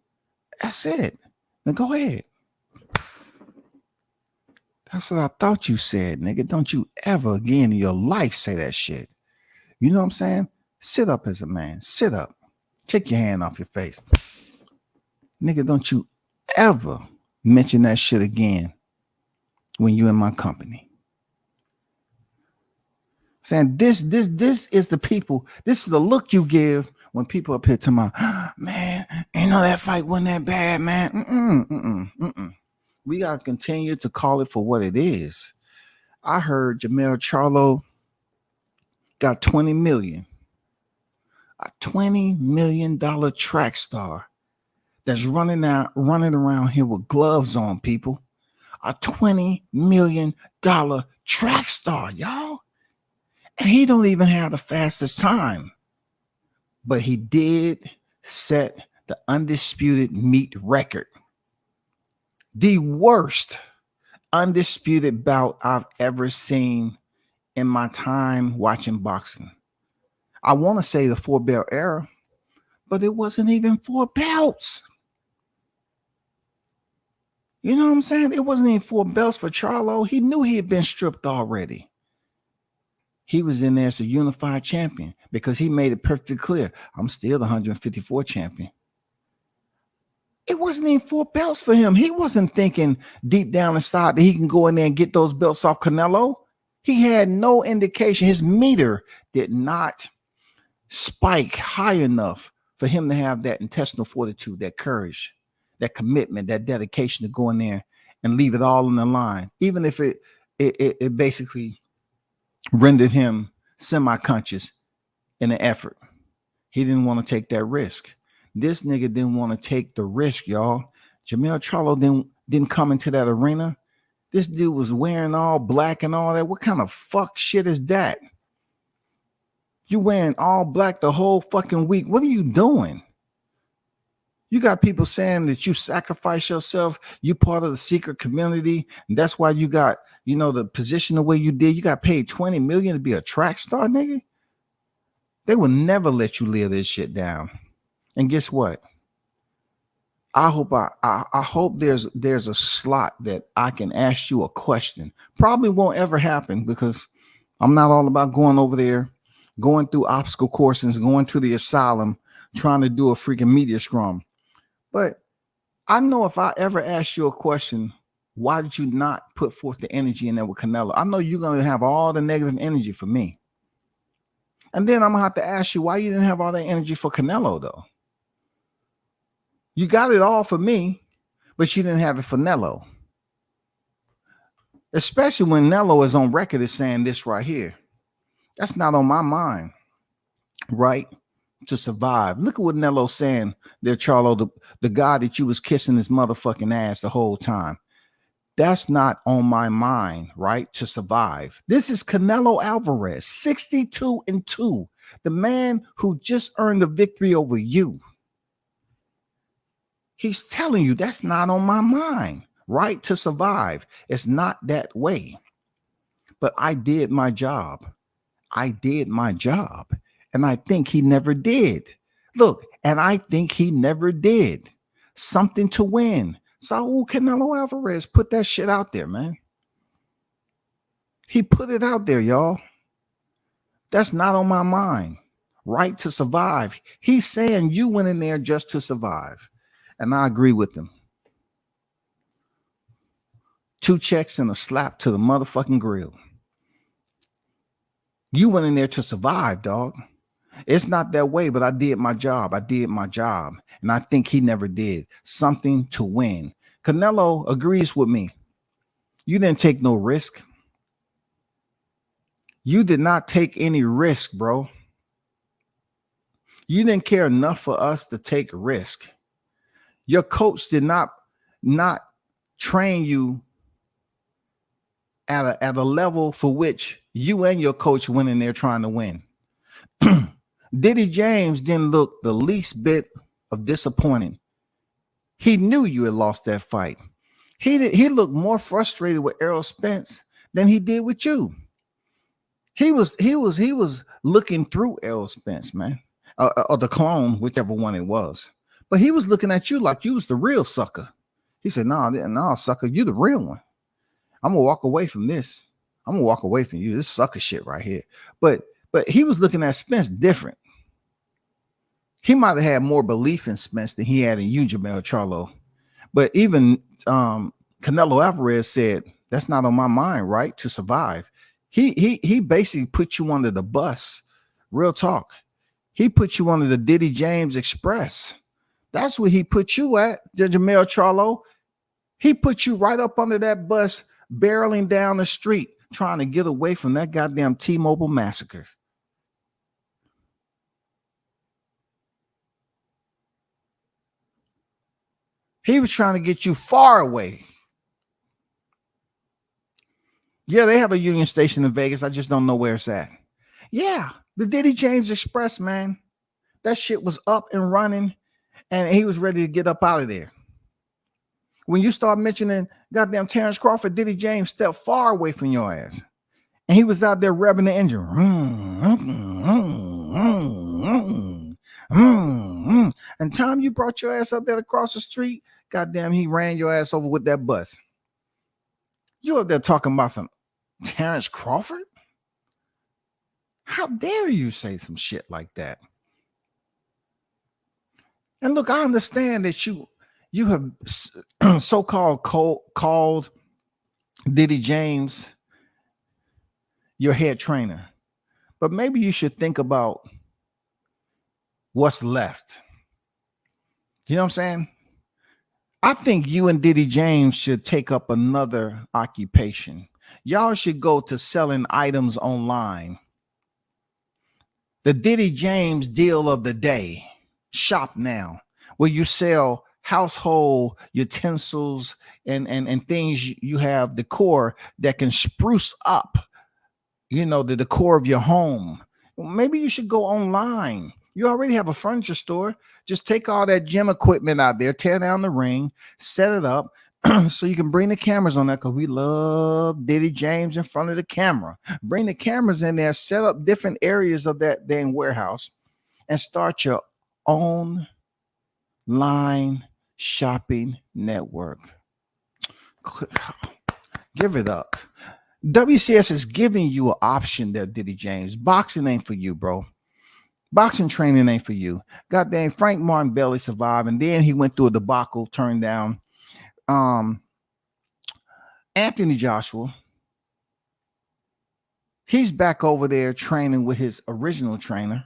That's it. Now go ahead. That's what I thought you said, nigga. Don't you ever again in your life say that shit. You know what I'm saying? Sit up as a man. Sit up. Take your hand off your face. Nigga, don't you ever mention that shit again when you in my company. Saying this is the people, this is the look you give when people up here to my man, you know that fight wasn't that bad, man. We gotta continue to call it for what it is. I heard Jermell Charlo got $20 million. A $20 million track star that's running around here with gloves on, people. A $20 million track star, y'all. And he don't even have the fastest time. But he did set the undisputed meet record. The worst undisputed bout I've ever seen in my time watching boxing. I want to say the 4-belt era, but it wasn't even 4 belts. You know what I'm saying? It wasn't even 4 belts for Charlo. He knew he had been stripped already. He was in there as a unified champion because he made it perfectly clear. I'm still the 154 champion. It wasn't even 4 belts for him. He wasn't thinking deep down inside that he can go in there and get those belts off Canelo. He had no indication. His meter did not spike high enough for him to have that intestinal fortitude, that courage, that commitment, that dedication to go in there and leave it all in the line, even if it basically rendered him semi-conscious in the effort. He didn't want to take that risk. This nigga didn't want to take the risk, y'all. Jermell Charlo didn't come into that arena. This dude was wearing all black and all that. What kind of fuck shit is that? You wearing all black the whole fucking week. What are you doing? You got people saying that you sacrifice yourself. You part of the secret community. And that's why you got, you know, the position the way you did. You got paid $20 million to be a track star, nigga. They will never let you live this shit down. And guess what? I hope there's a slot that I can ask you a question. Probably won't ever happen because I'm not all about going over there, going through obstacle courses, going to the asylum, trying to do a freaking media scrum. But I know if I ever ask you a question, why did you not put forth the energy in there with Canelo? I know you're going to have all the negative energy for me. And then I'm going to have to ask you why you didn't have all that energy for Canelo, though. You got it all for me, but you didn't have it for Nello. Especially when Nello is on record as saying this right here. That's not on my mind, right? To survive. Look at what Nello's saying there, Charlo, the guy that you was kissing his motherfucking ass the whole time. That's not on my mind, right? To survive. This is Canelo Alvarez, 62-2, the man who just earned the victory over you. He's telling you that's not on my mind, right? To survive. It's not that way. But I did my job. I did my job. And I think he never did. Look, and I think he never did. Something to win. Saul Canelo Alvarez put that shit out there, man. He put it out there, y'all. That's not on my mind. Right to survive. He's saying you went in there just to survive. And I agree with him. 2 checks and a slap to the motherfucking grill. You went in there to survive, dog. It's not that way, but I did my job. I did my job. And I think he never did. Something to win. Canelo agrees with me. You didn't take no risk. You did not take any risk, bro. You didn't care enough for us to take risk. Your coach did not train you at a level for which you and your coach went in there trying to win. Diddy James didn't look the least bit of disappointed. He knew you had lost that fight. He looked more frustrated with Errol Spence than he did with you. He was looking through Errol Spence, man, or the clone, whichever one it was. But he was looking at you like you was the real sucker. He said, "No, sucker, you the real one. I'm gonna walk away from this. I'm gonna walk away from you. This sucker shit right here." But he was looking at Spence different. He might have had more belief in Spence than he had in you, Jermell Charlo. But even Canelo Alvarez said, "That's not on my mind, right? To survive." He basically put you under the bus. Real talk. He put you under the Diddy James Express. That's where he put you at, Jermell Charlo. He put you right up under that bus, barreling down the street, trying to get away from that goddamn T-Mobile massacre. He was trying to get you far away. Yeah, they have a Union Station in Vegas. I just don't know where it's at. Yeah, the Diddy James Express, man. That shit was up and running, and he was ready to get up out of there. When you start mentioning goddamn Terrence Crawford, Diddy James stepped far away from your ass. And he was out there revving the engine. And time you brought your ass up there across the street, goddamn, he ran your ass over with that bus. You up there talking about some Terrence Crawford? How dare you say some shit like that? And look, I understand that you have so-called called Diddy James your head trainer, but maybe you should think about what's left. You know what I'm saying? I think you and Diddy James should take up another occupation. Y'all should go to selling items online. The Diddy James deal of the day. Shop now, where you sell household utensils and things you have decor that can spruce up, you know, the decor of your home. Maybe you should go online. You already have a furniture store. Just take all that gym equipment out there, tear down the ring, set it up so you can bring the cameras on there, because we love Diddy James in front of the camera. Bring the cameras in there, set up different areas of that dang warehouse, and start your own line shopping network. Give it up. WCS is giving you an option there, Diddy James. Boxing ain't for you, bro. Boxing training ain't for you. Goddamn, Frank Martin barely survived, and then he went through a debacle, turned down Anthony Joshua. He's back over there training with his original trainer.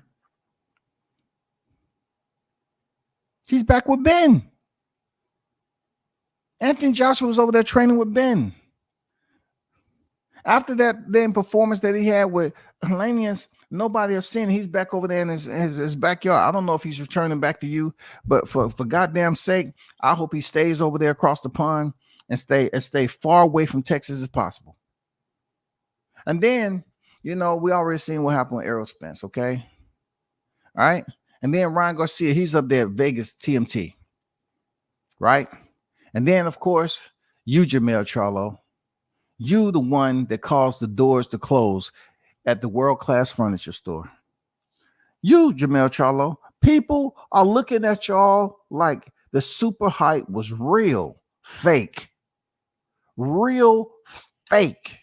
He's back with Ben. Anthony Joshua was over there training with Ben. After that then performance that he had with Helenius, nobody have seen. He's back over there in his backyard. I don't know if he's returning back to you, but for goddamn sake, I hope he stays over there across the pond and stay far away from Texas as possible. And then, you know, we already seen what happened with Errol Spence, okay? All right. And then Ryan Garcia, he's up there at Vegas TMT, right? And then, of course, you, Jermell Charlo, You the one that caused the doors to close at the world-class furniture store. You, Jamel Charlo, people are looking at y'all like the super hype was real fake. Real fake.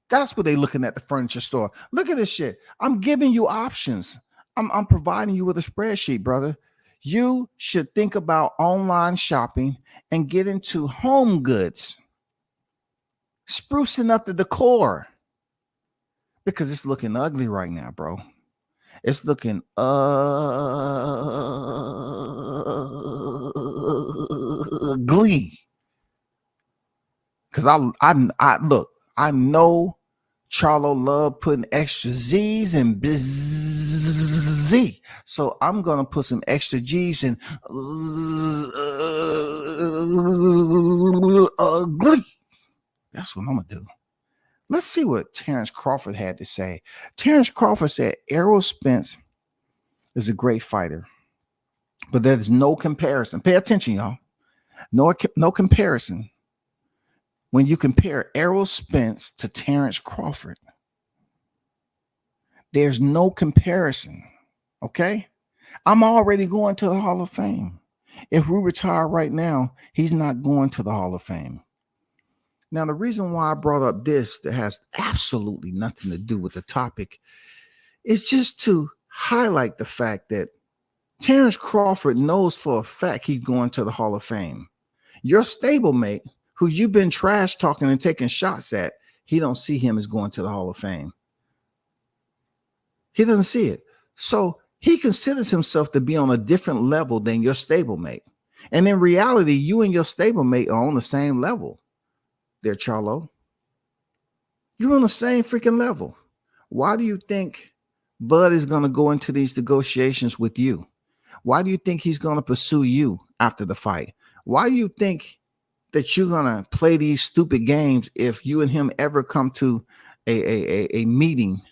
That's what they looking at the furniture store. Look at this shit. I'm giving you options. I'm providing you with a spreadsheet, brother. You should think about online shopping and get into home goods. Sprucing up the decor. Because it's looking ugly right now, bro. It's looking ugly. Because I look, I know Charlo love putting extra Z's and busy. So I'm going to put some extra G's and ugly. That's what I'm going to do. Let's see what Terrence Crawford had to say. Terrence Crawford said Errol Spence is a great fighter, but there's no comparison. Pay attention, y'all. No comparison when you compare Errol Spence to Terrence Crawford. There's no comparison, okay? I'm already going to the Hall of Fame. If we retire right now, he's not going to the Hall of Fame. Now, the reason why I brought up this that has absolutely nothing to do with the topic is just to highlight the fact that Terrence Crawford knows for a fact he's going to the Hall of Fame. Your stablemate, who you've been trash talking and taking shots at, he don't see him as going to the Hall of Fame. He doesn't see it. So he considers himself to be on a different level than your stablemate. And in reality, you and your stablemate are on the same level. There, Charlo. You're on the same freaking level. Why do you think Bud is going to go into these negotiations with you? Why do you think he's going to pursue you after the fight? Why do you think that you're going to play these stupid games if you and him ever come to a meeting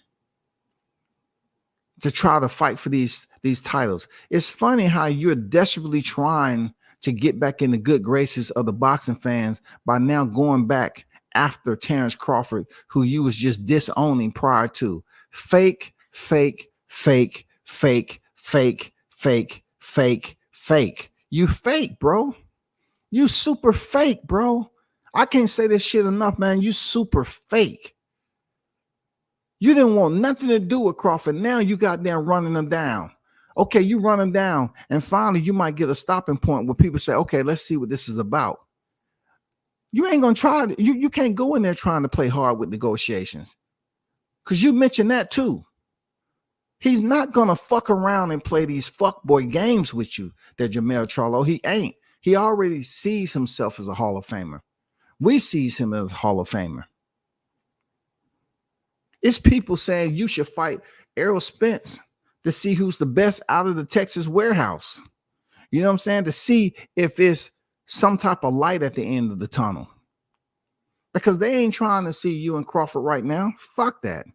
to try to fight for these titles? It's funny how you're desperately trying to get back in the good graces of the boxing fans by now going back after Terrence Crawford, who you was just disowning prior to. Fake, fake, fake, fake, fake, fake, fake, fake. You fake, bro. You super fake, bro. I can't say this shit enough, man. You super fake. You didn't want nothing to do with Crawford. Now you got there running them down. Okay, you run them down, and finally you might get a stopping point where people say, okay, let's see what this is about. You ain't gonna try. You can't go in there trying to play hard with negotiations, because you mentioned that too. He's not gonna fuck around and play these fuckboy games with you, that Jamel Charlo. He ain't. He already sees himself as a Hall of Famer. We sees him as a Hall of Famer. It's people saying you should fight Errol Spence to see who's the best out of the Texas warehouse. You know what I'm saying? To see if it's some type of light at the end of the tunnel. Because they ain't trying to see you and Crawford right now. Fuck that.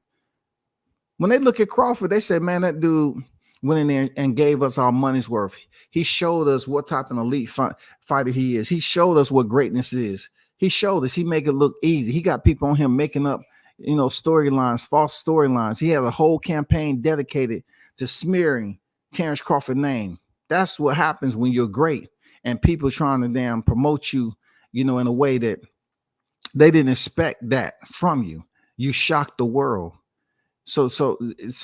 When they look at Crawford, they say, man, that dude went in there and gave us our money's worth. He showed us what type of elite fighter he is. He showed us what greatness is. He showed us. He make it look easy. He got people on him making up, storylines, false storylines. He had a whole campaign dedicated to smearing Terrence Crawford's name. That's what happens when you're great and people trying to damn promote you, in a way that they didn't expect that from you. You shocked the world. So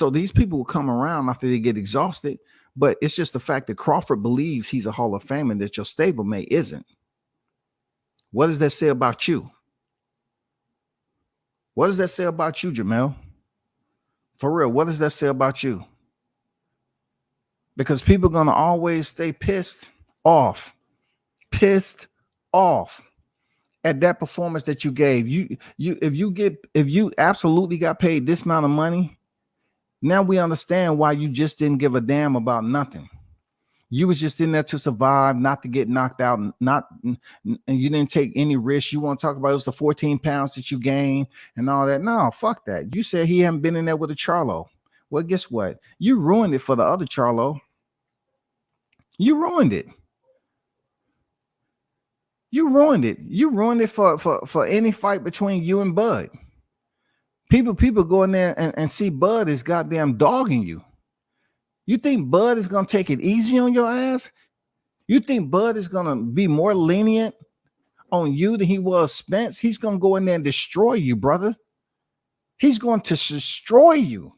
these people will come around after they get exhausted, but it's just the fact that Crawford believes he's a Hall of Famer that your stablemate isn't. What does that say about you? What does that say about you, Jamel? For real, what does that say about you? Because people are going to always stay pissed off at that performance that you gave. If you absolutely got paid this amount of money, now we understand why you just didn't give a damn about nothing. You was just in there to survive, not to get knocked out, and you didn't take any risks. You want to talk about it was the 14 pounds that you gained and all that. No, fuck that. You said he hadn't been in there with a Charlo. Well, guess what? You ruined it for the other Charlo. You ruined it. You ruined it. You ruined it for any fight between you and Bud. People go in there and see Bud is goddamn dogging you. You think Bud is gonna take it easy on your ass? You think Bud is gonna be more lenient on you than he was Spence? He's gonna go in there and destroy you, brother. He's going to destroy you.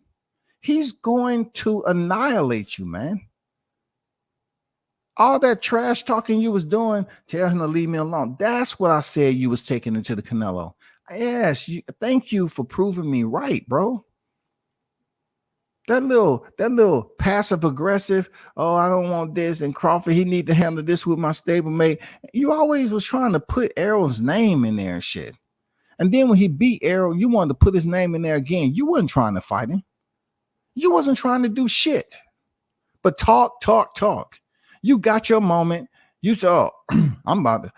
He's going to annihilate you, man. All that trash talking you was doing, tell him to leave me alone. That's what I said you was taking into the Canelo. Yes, thank you for proving me right, bro. That little passive aggressive, oh, I don't want this, and Crawford, he need to handle this with my stablemate. You always was trying to put Errol's name in there and shit. And then when he beat Errol, you wanted to put his name in there again. You wasn't trying to fight him. You wasn't trying to do shit. But talk. You got your moment. You said, oh, I'm about to,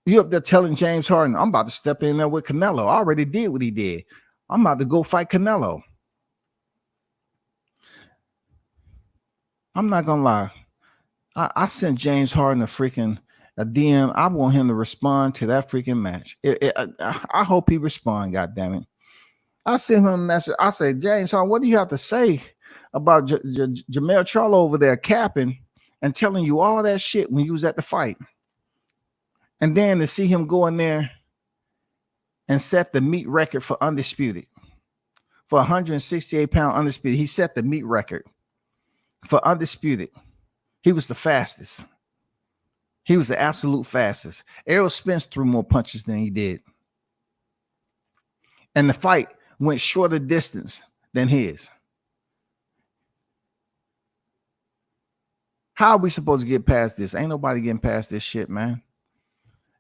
you up there telling James Harden, I'm about to step in there with Canelo. I already did what he did. I'm about to go fight Canelo. I'm not going to lie. I sent James Harden a DM. I want him to respond to that freaking match. I hope he respond, goddammit. I sent him a message. I say, James Harden, what do you have to say about Jamel Charlo over there capping and telling you all that shit when you was at the fight? And then to see him go in there and set the meat record for Undisputed. For 168-pound Undisputed. He set the meat record for Undisputed. He was the fastest. He was the absolute fastest. Errol Spence threw more punches than he did. And the fight went shorter distance than his. How are we supposed to get past this? Ain't nobody getting past this shit, man.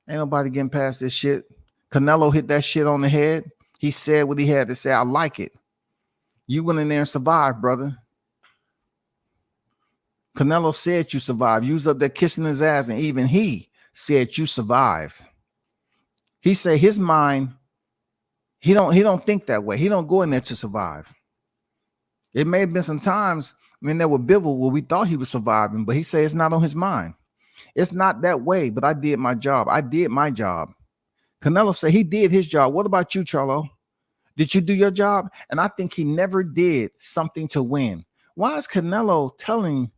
Ain't nobody getting past this shit. Canelo hit that shit on the head. He said what he had to say. I like it. You went in there and survived, brother. Canelo said you survived. You was up there kissing his ass, and even he said you survived. He said his mind, he don't think that way. He don't go in there to survive. It may have been some times when there were bivouacs where we thought he was surviving, but he said it's not on his mind. It's not that way, but I did my job. I did my job. Canelo said he did his job. What about you, Charlo? Did you do your job? And I think he never did something to win. Why is Canelo telling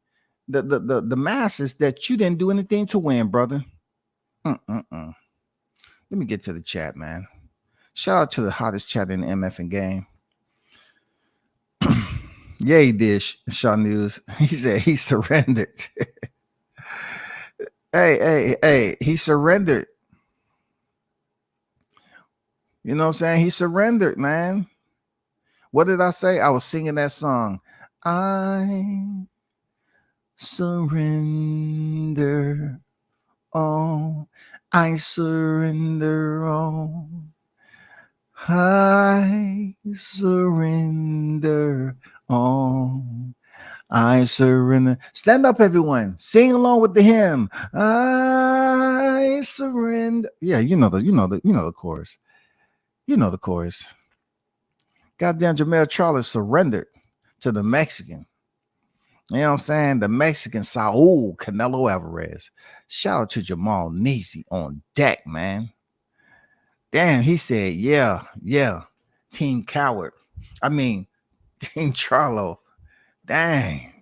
the masses that you didn't do anything to win, brother? Let me get to the chat, man. Shout out to the hottest chat in the MF game. Yeah, he did, Shaw News. He said he surrendered. Hey, he surrendered. You know what I'm saying? He surrendered, man. What did I say? I was singing that song. I surrender all. I surrender all. I surrender all. I surrender. Stand up, everyone. Sing along with the hymn. I surrender. Yeah, you know the chorus. You know the chorus. Goddamn, Jamel Charlo surrendered to the Mexican. You know what I'm saying? The Mexican Saul Canelo Alvarez. Shout out to Jamal Neesey on deck, man. Damn, he said, yeah, Team Coward. I mean, Team Charlo. Dang.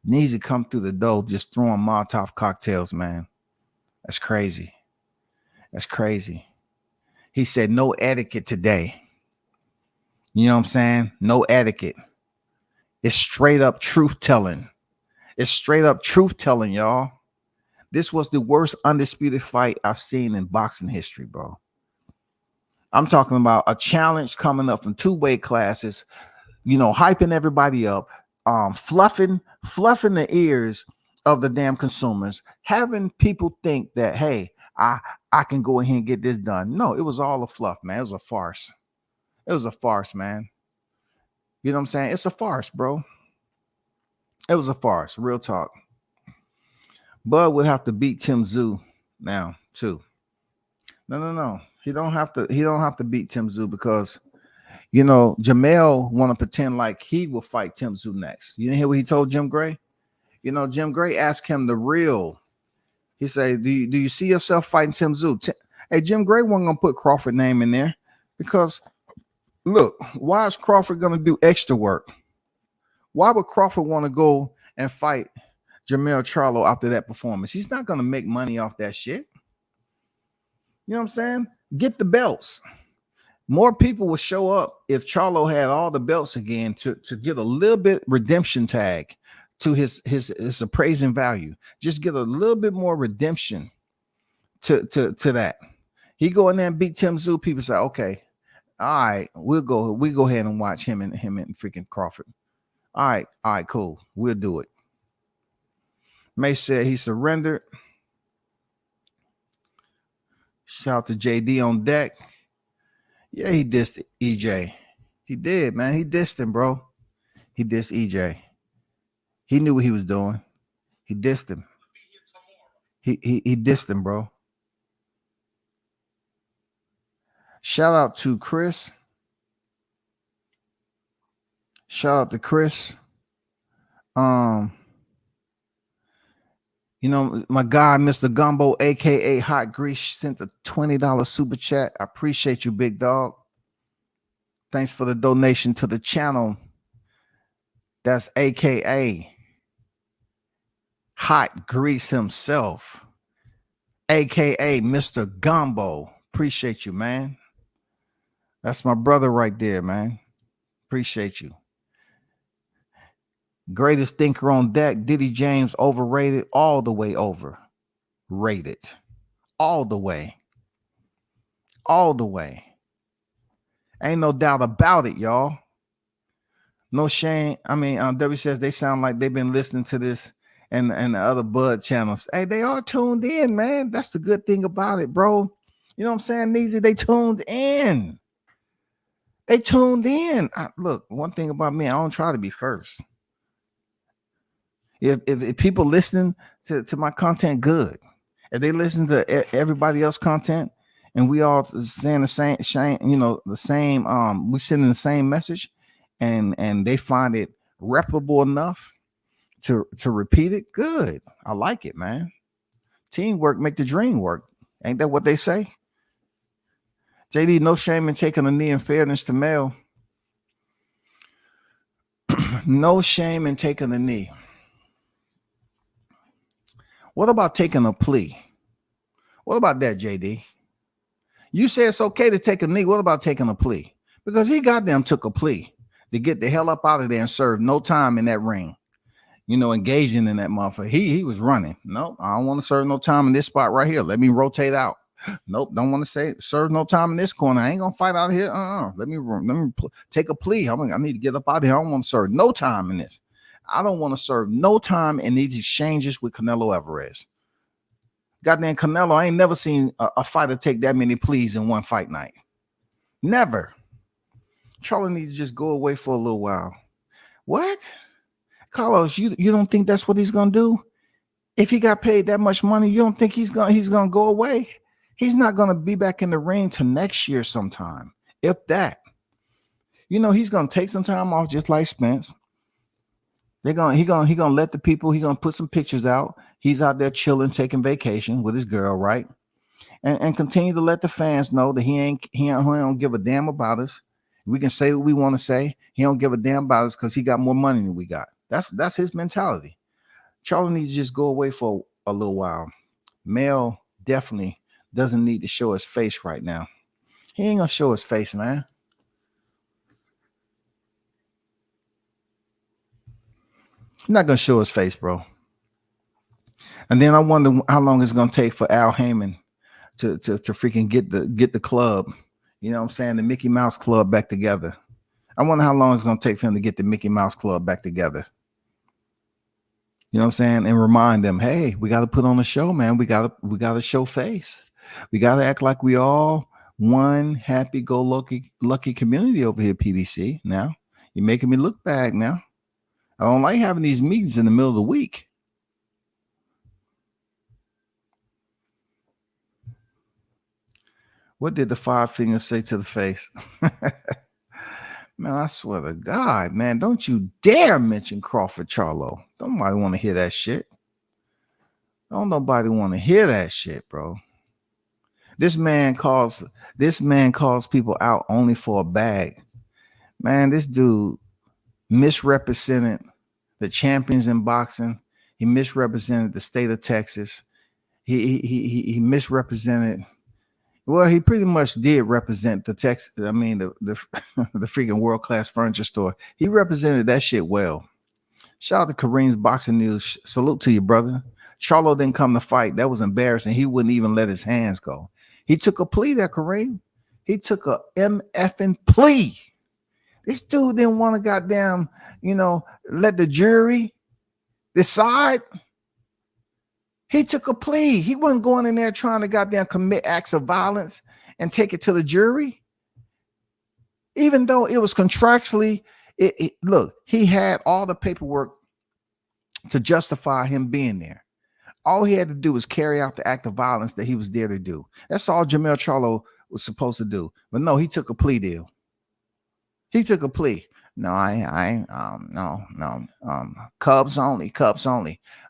Neesey come through the door just throwing Molotov cocktails, man. That's crazy. That's crazy. He said no etiquette today. You know what I'm saying? No etiquette. It's straight up truth telling. It's straight up truth telling, y'all. This was the worst undisputed fight I've seen in boxing history, bro. I'm talking about a challenge coming up from two weight classes, you know, hyping everybody up, fluffing the ears of the damn consumers, having people think that, hey, I can go ahead and get this done. No, it was all a fluff, man. It was a farce. It was a farce, man. You know what I'm saying? It's a farce, bro. It was a farce. Real talk. Bud would have to beat Tim Tszyu now, too. No. He don't have to beat Tim Tszyu because, you know, Jamel want to pretend like he will fight Tim Tszyu next. You didn't hear what he told Jim Gray? You know, Jim Gray asked him the real. He said, do you see yourself fighting Tim Tszyu? Hey, Jim Gray wasn't gonna put Crawford name in there because look, why is Crawford gonna do extra work? Why would Crawford want to go and fight Jermell Charlo after that performance? He's not gonna make money off that shit. You know what I'm saying? Get the belts. More people will show up if Charlo had all the belts again to get a little bit redemption tag to his appraising value. Just get a little bit more redemption to that. He go in there and beat Tim Tszyu. People say, okay, all right, we go ahead and watch him and freaking Crawford. All right, cool. We'll do it. Mase said he surrendered. Shout out to JD on deck. Yeah, he dissed EJ. He did, man. He dissed him, bro. He dissed EJ. He knew what he was doing. He dissed him. He dissed him, bro. Shout out to Chris. Shout out to Chris. You know, my guy, Mr. Gumbo, aka Hot Grease, sent a $20 super chat. I appreciate you, big dog. Thanks for the donation to the channel. That's aka Hot Grease himself, aka Mr. Gumbo. Appreciate you, man. That's my brother right there, man. Appreciate you. Greatest thinker on deck, Diddy James, overrated, all the way overrated. All the way. All the way. Ain't no doubt about it, y'all. No shame. I mean, W says they sound like they've been listening to this and the other Bud channels. Hey, they are tuned in, man. That's the good thing about it, bro. You know what I'm saying, Neezy? They tuned in. They tuned in. Look, one thing about me, I don't try to be first. If people listen to my content, good. If they listen to everybody else content and we all saying the same, you know, the same, we sending the same message and they find it reputable enough to repeat it, good. I like it, man. Teamwork make the dream work. Ain't that what they say? JD, no shame in taking a knee in fairness to Mel. No shame in taking a knee. What about taking a plea? What about that, JD? You say it's okay to take a knee. What about taking a plea? Because he goddamn took a plea to get the hell up out of there and serve no time in that ring. You know, engaging in that motherfucker. He was running. Nope, I don't want to serve no time in this spot right here. Let me rotate out. Nope, don't want to serve no time in this corner. I ain't gonna fight out here. Let me take a plea. I need to get up out of here. I don't want to serve no time in this. I don't want to serve no time in these exchanges with Canelo Alvarez. Goddamn Canelo, I ain't never seen a fighter take that many pleas in one fight night. Never. Charlo needs to just go away for a little while. What? Carlos, you don't think that's what he's gonna do? If he got paid that much money, you don't think he's gonna go away? He's not gonna be back in the ring till next year sometime, if that. You know, he's gonna take some time off just like Spence. He gonna let the people, he gonna put some pictures out. He's out there chilling, taking vacation with his girl, right? And continue to let the fans know that he don't give a damn about us. We can say what we want to say. He don't give a damn about us because he got more money than we got. That's his mentality. Charlo needs to just go away for a little while. Mel definitely doesn't need to show his face right now. He ain't gonna show his face, man. He's not gonna show his face, bro. And then I wonder how long it's gonna take for Al Heyman to freaking get the club, you know what I'm saying, the Mickey Mouse Club back together. I wonder how long it's gonna take for him to get the Mickey Mouse Club back together. You know what I'm saying? And remind them, hey, we got to put on a show, man. We got to show face. We got to act like we all one happy-go-lucky community over here, PBC. Now, you're making me look bad now. I don't like having these meetings in the middle of the week. What did the five fingers say to the face? Man, I swear to God, man, don't you dare mention Crawford Charlo. Don't nobody want to hear that shit. Don't nobody want to hear that shit, bro. This man calls people out only for a bag. Man, this dude misrepresented the champions in boxing. He misrepresented the state of Texas. He misrepresented. Well, he pretty much did represent the Texas. I mean, the the freaking world class furniture store. He represented that shit well. Shout out to Kareem's Boxing News. Salute to you, brother. Charlo didn't come to fight. That was embarrassing. He wouldn't even let his hands go. He took a plea there, Kareem. He took a MFing plea. This dude didn't want to goddamn, let the jury decide. He took a plea. He wasn't going in there trying to goddamn commit acts of violence and take it to the jury. Even though it was contractually, look, he had all the paperwork to justify him being there. All he had to do was carry out the act of violence that he was there to do. That's all Jermell Charlo was supposed to do. But no, he took a plea deal. He took a plea. No, Cubs only.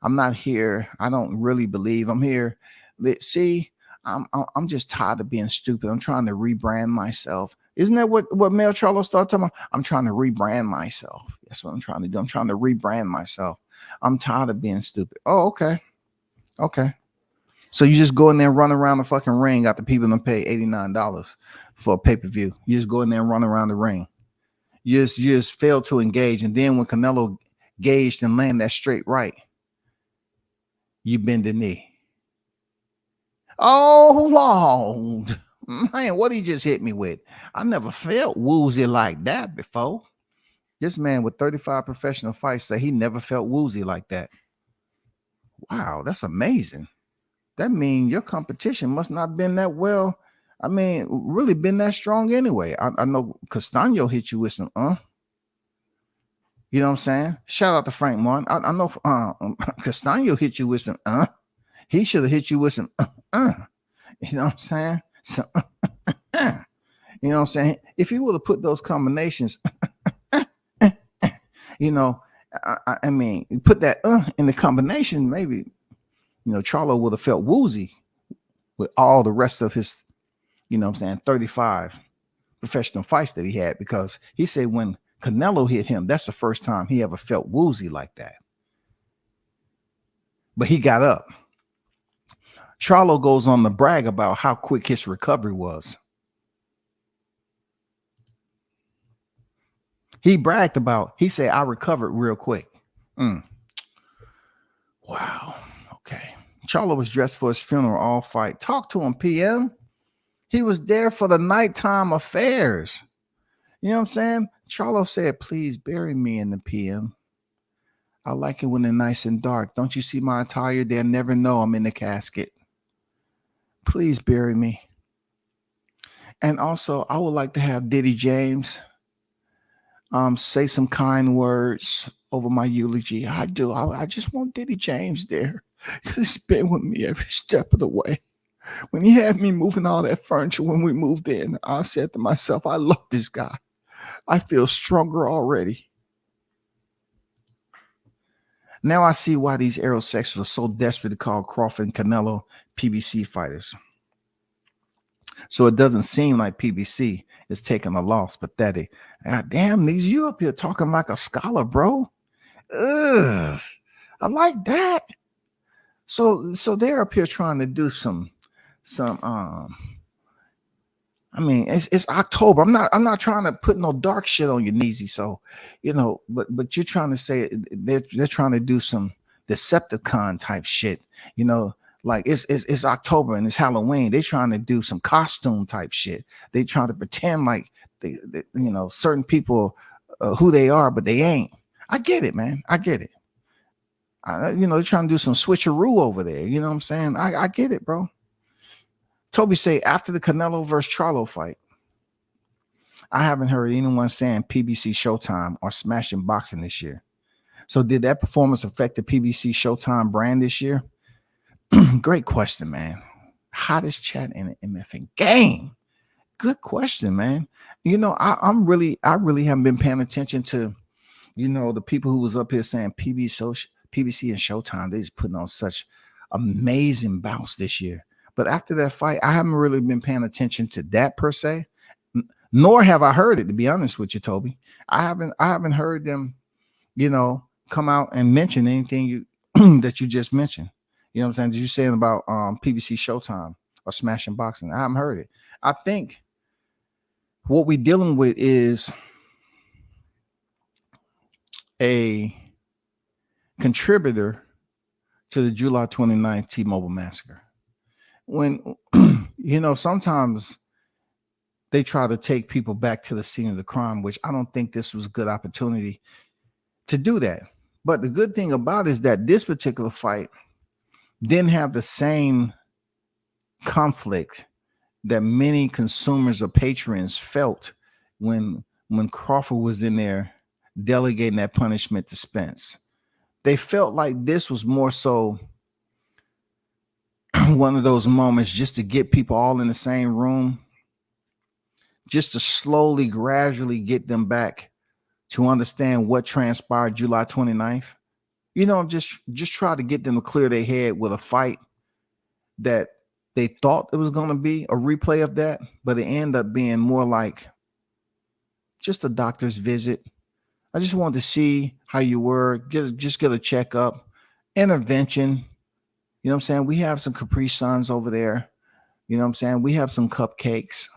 I'm not here. I don't really believe I'm here. See, I'm just tired of being stupid. I'm trying to rebrand myself. Isn't that what Mel Charlo started talking about? I'm trying to rebrand myself. That's what I'm trying to do. I'm trying to rebrand myself. I'm tired of being stupid. Oh, okay. Okay. So you just go in there and run around the fucking ring, got the people to pay $89 for a pay-per-view. You just go in there and run around the ring. You just failed to engage. And then when Canelo gauged and landed that straight right, you bend the knee. Oh, Lord. Man, what he just hit me with. I never felt woozy like that before. This man with 35 professional fights said he never felt woozy like that. Wow, that's amazing. That means your competition must not have been that well. I mean, really been that strong anyway. I know Castano hit you with some, You know what I'm saying? Shout out to Frank Martin. I know Castano hit you with some, He should have hit you with some, You know what I'm saying? So, you know what I'm saying? If he would have put those combinations, I mean, put that in the combination, maybe, Charlo would have felt woozy with all the rest of his, 35 professional fights that he had, because he said when Canelo hit him, that's the first time he ever felt woozy like that. But he got up. Charlo goes on to brag about how quick his recovery was. He bragged about, he said, I recovered real quick. Wow. Okay. Charlo was dressed for his funeral all fight. Talk to him, PM. He was there for the nighttime affairs. You know what I'm saying? Charlo said, please bury me in the PM. I like it when they're nice and dark. Don't you see my attire? They'll never know I'm in the casket. Please bury me. And also, I would like to have Diddy James say some kind words over my eulogy. I do. I just want Diddy James there, because he's been with me every step of the way. When he had me moving all that furniture when we moved in, I said to myself, I love this guy. I feel stronger already. Now I see why these aerosexuals are so desperate to call Crawford and Canelo PBC fighters. So it doesn't seem like PBC is taking a loss. Pathetic. God damn, these you up here talking like a scholar, bro. Ugh, I like that. So they're up here trying to do some I mean, it's October. I'm not trying to put no dark shit on you, Neezy. So, but you're trying to say they're trying to do some Decepticon type shit, like it's October and it's Halloween. They're trying to do some costume type shit. They trying to pretend like they certain people who they are, but they ain't. I get it, man. I get it. They're trying to do some switcheroo over there. You know what I'm saying? I get it, bro. Toby say after the Canelo versus Charlo fight, I haven't heard anyone saying PBC Showtime or Smashing Boxing this year. So did that performance affect the PBC Showtime brand this year? Great question, man. Hottest chat in the MFing game. Good question, man. I really haven't been paying attention to, the people who was up here saying PBC and Showtime. They just putting on such amazing bouts this year. But after that fight, I haven't really been paying attention to that per se, nor have I heard it, to be honest with you, Toby. I haven't heard them, come out and mention anything you that you just mentioned. You know what I'm saying? Did you saying about PBC Showtime or Smashing Boxing? I haven't heard it. I think what we're dealing with is a contributor to the July 29th T-Mobile massacre. When, sometimes they try to take people back to the scene of the crime, which I don't think this was a good opportunity to do that. But the good thing about it is that this particular fight didn't have the same conflict that many consumers or patrons felt when Crawford was in there delegating that punishment to Spence. They felt like this was more so one of those moments just to get people all in the same room, just to slowly, gradually get them back to understand what transpired July 29th. Just try to get them to clear their head with a fight that they thought it was going to be a replay of that, but it ended up being more like just a doctor's visit. I just wanted to see how you were, just get a checkup, intervention. You know what I'm saying? We have some Capri Suns over there. You know what I'm saying? We have some cupcakes,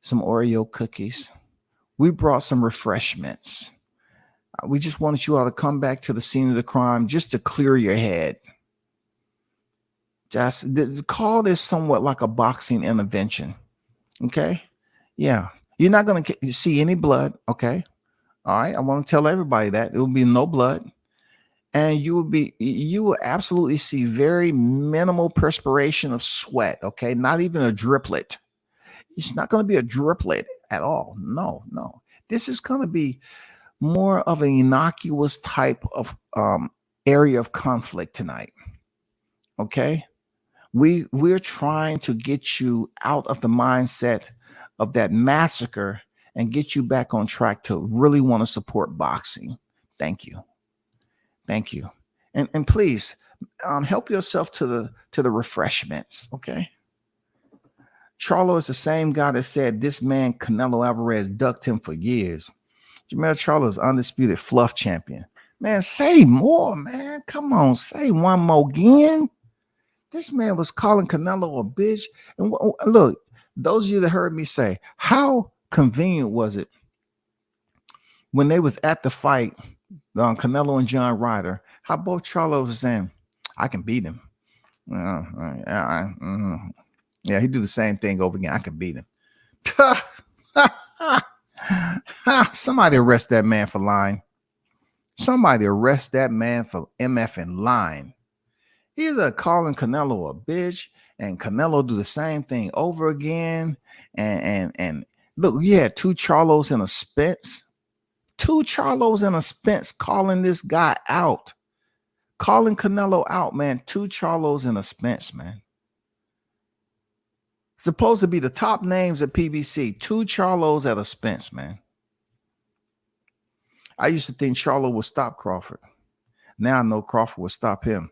some Oreo cookies. We brought some refreshments. We just wanted you all to come back to the scene of the crime just to clear your head. Just call this somewhat like a boxing intervention. Okay? Yeah. You're not going to see any blood. Okay? All right. I want to tell everybody that there will be no blood. And you will absolutely see very minimal perspiration of sweat. Okay? Not even a driplet. It's not going to be a driplet at all. No. This is going to be more of an innocuous type of area of conflict tonight. Okay? We're trying to get you out of the mindset of that massacre and get you back on track to really want to support boxing. Thank you. And please help yourself to the refreshments. Okay. Charlo is the same guy that said this man Canelo Alvarez ducked him for years. Jamel Charlo is undisputed fluff champion. Man, say more, man. Come on, say one more again. This man was calling Canelo a bitch. And look, those of you that heard me say, how convenient was it when they was at the fight, Canelo and John Ryder, how both Charlo was saying, I can beat him. Yeah, he do the same thing over again. I can beat him. Somebody arrest that man for lying. Somebody arrest that man for MFing lying. Either calling Canelo a bitch and Canelo do the same thing over again. And look, you had two Charlos and a Spence. Two Charlos and a Spence calling this guy out. Calling Canelo out, man. Two Charlos and a Spence, man. Supposed to be the top names at PBC. Two Charlos at a Spence, man. I used to think Charlo would stop Crawford. Now I know Crawford will stop him.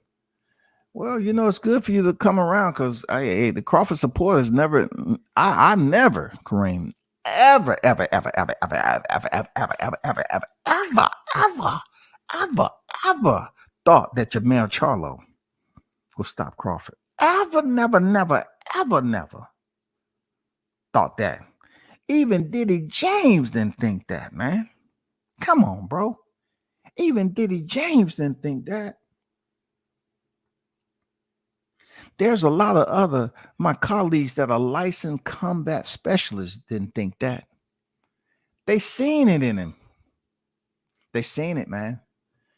Well, it's good for you to come around because the Crawford supporters never, I never, Kareem, ever thought that Jamel Charlo will stop Crawford. Never thought that. Even Diddy James didn't think that, man. Come on, bro. Even Diddy James didn't think that. There's a lot of my colleagues that are licensed combat specialists didn't think that. They seen it in him. They seen it, man.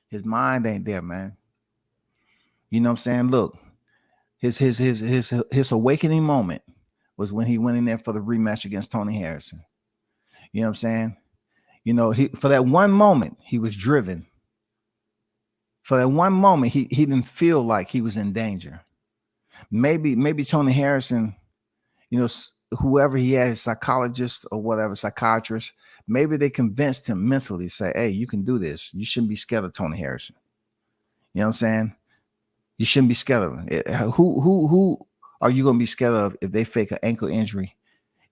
His mind ain't there, man. You know what I'm saying? Look, his awakening moment was when he went in there for the rematch against Tony Harrison. You know what I'm saying? For that one moment, he was driven. For that one moment, he didn't feel like he was in danger. Maybe Tony Harrison, whoever he had, his psychologist or whatever, psychiatrist, maybe they convinced him mentally, say, hey, you can do this. You shouldn't be scared of Tony Harrison. You know what I'm saying? You shouldn't be scared of him. Who are you gonna be scared of if they fake an ankle injury?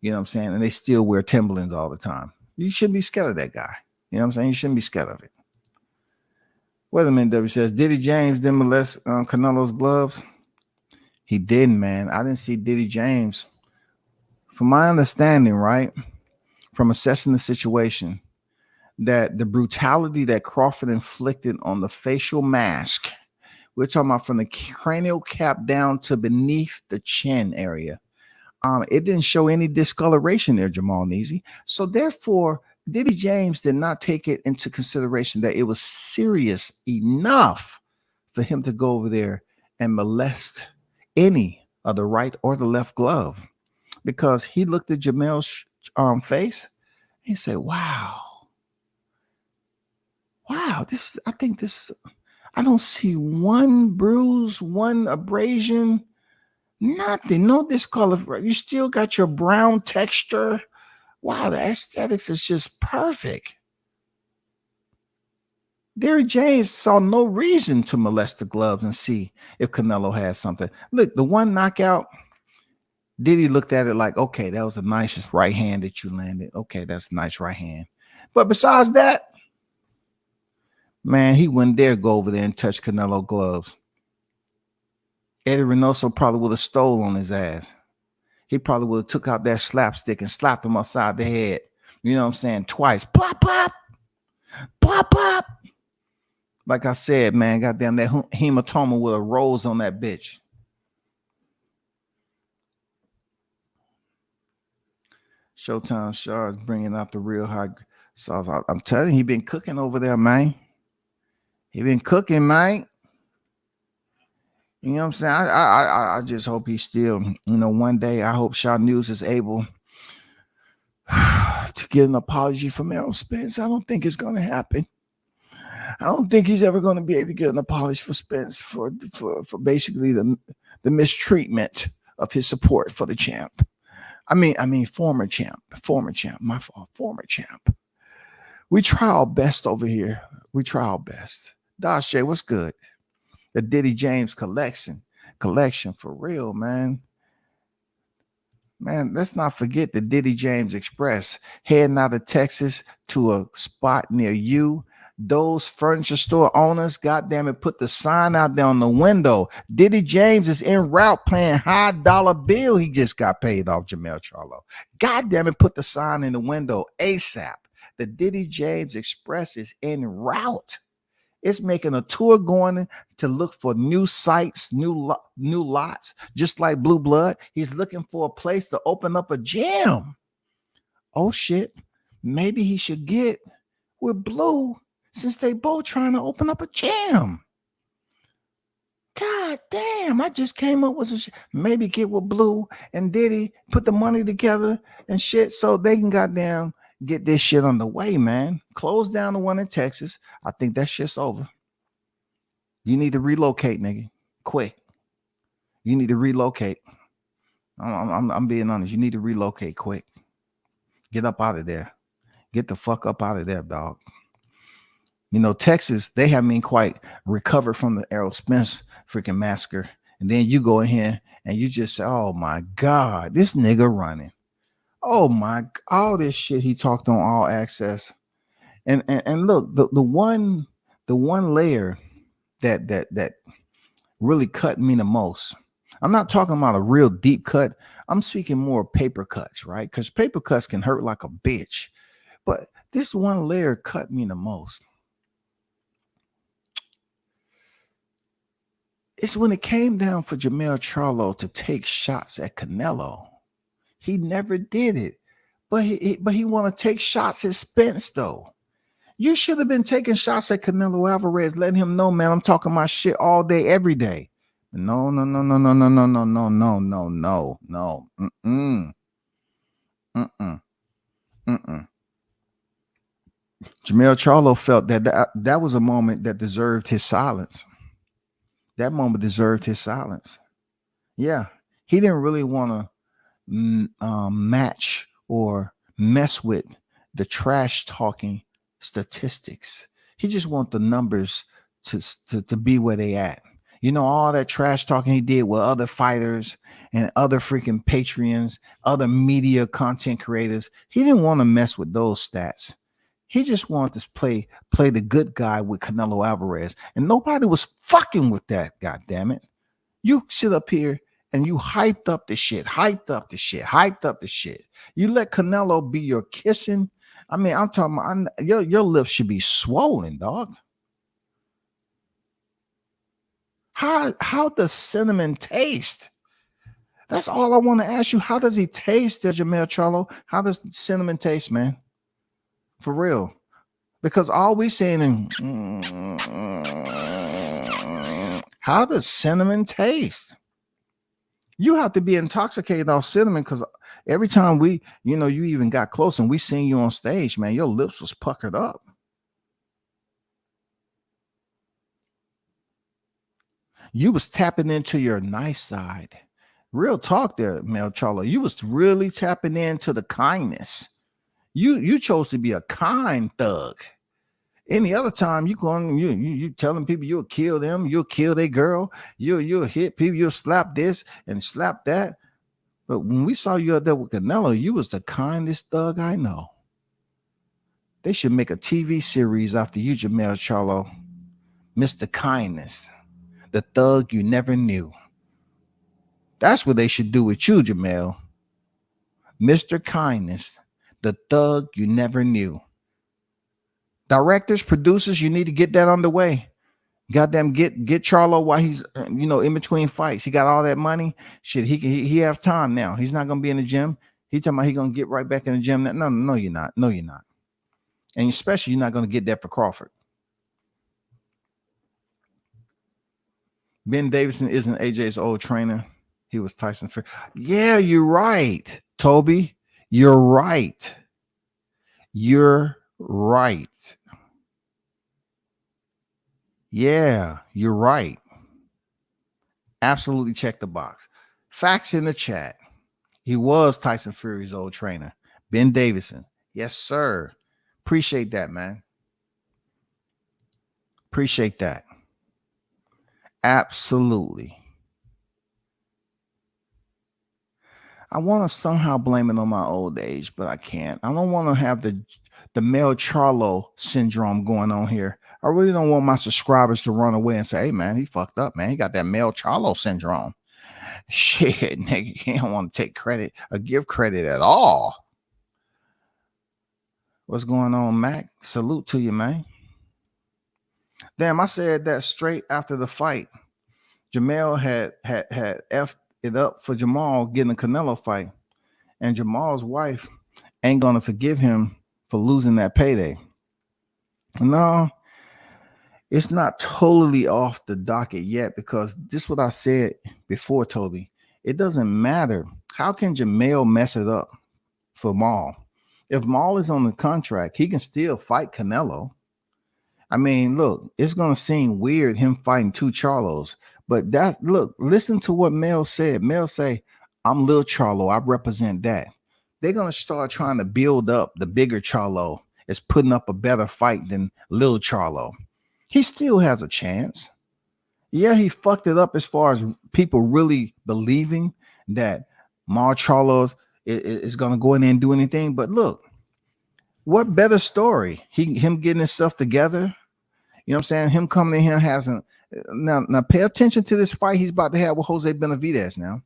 You know what I'm saying? And they still wear Timberlands all the time. You shouldn't be scared of that guy. You know what I'm saying? You shouldn't be scared of it. Wait a minute, W says, Diddy James didn't molest Canelo's gloves? He didn't, man. I didn't see Diddy James. From my understanding, right, from assessing the situation, that the brutality that Crawford inflicted on the facial mask, we're talking about from the cranial cap down to beneath the chin area. It didn't show any discoloration there, Jamal Neasy. So therefore, Diddy James did not take it into consideration that it was serious enough for him to go over there and molest any of the right or the left glove, because he looked at Jamel's face. He said, wow, I don't see one bruise, one abrasion, nothing, no discoloration. You still got your brown texture. Wow, the aesthetics is just perfect. Derrick James saw no reason to molest the gloves and see if Canelo had something. Look, the one knockout, Diddy looked at it like, okay, that was the nicest right hand that you landed. Okay, that's a nice right hand. But besides that, man, he wouldn't dare go over there and touch Canelo gloves. Eddie Reynoso probably would have stole on his ass. He probably would have took out that slapstick and slapped him upside the head. You know what I'm saying? Twice. Pop, pop. Pop, pop. Like I said, man, goddamn, that hematoma would have rose on that bitch. Showtime Shah is bringing out the real high sauce. I'm telling you, he been cooking over there, man. He been cooking, man. You know what I'm saying? I just hope he's still, one day I hope Shaw News is able to get an apology from Errol Spence. I don't think it's going to happen. I don't think he's ever going to be able to get an apology for Spence for basically the mistreatment of his support for the champ. I mean, former champ, my fault, former champ. We try our best over here. We try our best. Dash J, what's good? The Diddy James collection for real, man. Man, let's not forget the Diddy James Express heading out of Texas to a spot near you. Those furniture store owners, goddamn it, put the sign out there on the window. Diddy James is en route playing high dollar bill. He just got paid off Jamel Charlo. Goddamn it, put the sign in the window ASAP. The Diddy James Express is en route. It's making a tour going to look for new sites, new lots, just like Blue Blood. He's looking for a place to open up a gym. Oh, shit. Maybe he should get with Blue since they both trying to open up a gym. God damn, I just came up with maybe get with Blue and Diddy, put the money together and shit so they can goddamn get this shit underway, man. Close down the one in Texas. I think that shit's over. You need to relocate, nigga. Quick. You need to relocate. I'm being honest. You need to relocate quick. Get up out of there. Get the fuck up out of there, dog. Texas, they haven't quite recovered from the Errol Spence freaking massacre. And then you go in here and you just say, oh my God, this nigga running. Oh my, all this shit he talked on All Access. And look, the one layer that really cut me the most. I'm not talking about a real deep cut. I'm speaking more paper cuts, right? Because paper cuts can hurt like a bitch. But this one layer cut me the most. It's when it came down for Jamel Charlo to take shots at Canelo. He never did it, but he want to take shots at Spence though. You should have been taking shots at Canelo Alvarez, letting him know, man, I'm talking my shit all day, every day. No. Jamel Charlo felt that was a moment that deserved his silence. That moment deserved his silence. Yeah, he didn't really want to match or mess with the trash talking statistics. He just want the numbers to be where they at. You know, all that trash talking he did with other fighters and other freaking Patreons, other media content creators. He didn't want to mess with those stats. He just wanted to play the good guy with Canelo Alvarez. And nobody was fucking with that, God damn it. You sit up here and you hyped up the shit. You let Canelo be your kissing. I mean, I'm talking about your lips should be swollen, dog. How does cinnamon taste? That's all I want to ask you. How does he taste, Jamel Charlo? How does cinnamon taste, man? For real. Because all we saying how does cinnamon taste? You have to be intoxicated off cinnamon, because every time you even got close and we seen you on stage, man, your lips was puckered up. You was tapping into your nice side. Real talk there, Mel Charlo. You was really tapping into the kindness. You chose to be a kind thug. Any other time you telling people you'll kill them, you'll kill their girl, you'll hit people, you'll slap this and slap that. But when we saw you out there with Canelo, you was the kindest thug I know. They should make a TV series after you, Jamel Charlo. Mr. Kindness. The thug you never knew. That's what they should do with you, Jamel. Mr. Kindness, the thug you never knew. Directors, producers, you need to get that underway. Goddamn, get Charlo while he's in between fights. He got all that money. Shit, he has time now. He's not gonna be in the gym. He talking about he gonna get right back in the gym. No, you're not. No, you're not. And especially you're not gonna get that for Crawford. Ben Davison isn't AJ's old trainer. He was Tyson Fury. Yeah, you're right, Toby. You're right. You're right. Yeah, you're right. Absolutely check the box. Facts in the chat. He was Tyson Fury's old trainer. Ben Davison. Yes, sir. Appreciate that, man. Appreciate that. Absolutely. I want to somehow blame it on my old age, but I can't. I don't want to have the Mel Charlo syndrome going on here. I really don't want my subscribers to run away and say, hey, man, he fucked up, man. He got that Mel Charlo syndrome. Shit, nigga, he don't want to take credit or give credit at all. What's going on, Mac? Salute to you, man. Damn, I said that straight after the fight. Jamel had effed it up for Jamal getting a Canelo fight. And Jamal's wife ain't going to forgive him for losing that payday. No, it's not totally off the docket yet, because this is what I said before, Toby. It doesn't matter. How can Jamel mess it up for Maul? If Maul is on the contract, he can still fight Canelo. I mean, look, it's going to seem weird him fighting two Charlos, but listen to what Mel said. Mel say, I'm Lil Charlo. I represent that. They're going to start trying to build up the bigger Charlo as putting up a better fight than Lil Charlo. He still has a chance. Yeah, he fucked it up as far as people really believing that Mar Charlo is going to go in there and do anything. But look, what better story? Him getting himself together. You know what I'm saying? Him coming in here hasn't. Now pay attention to this fight he's about to have with Jose Benavidez now.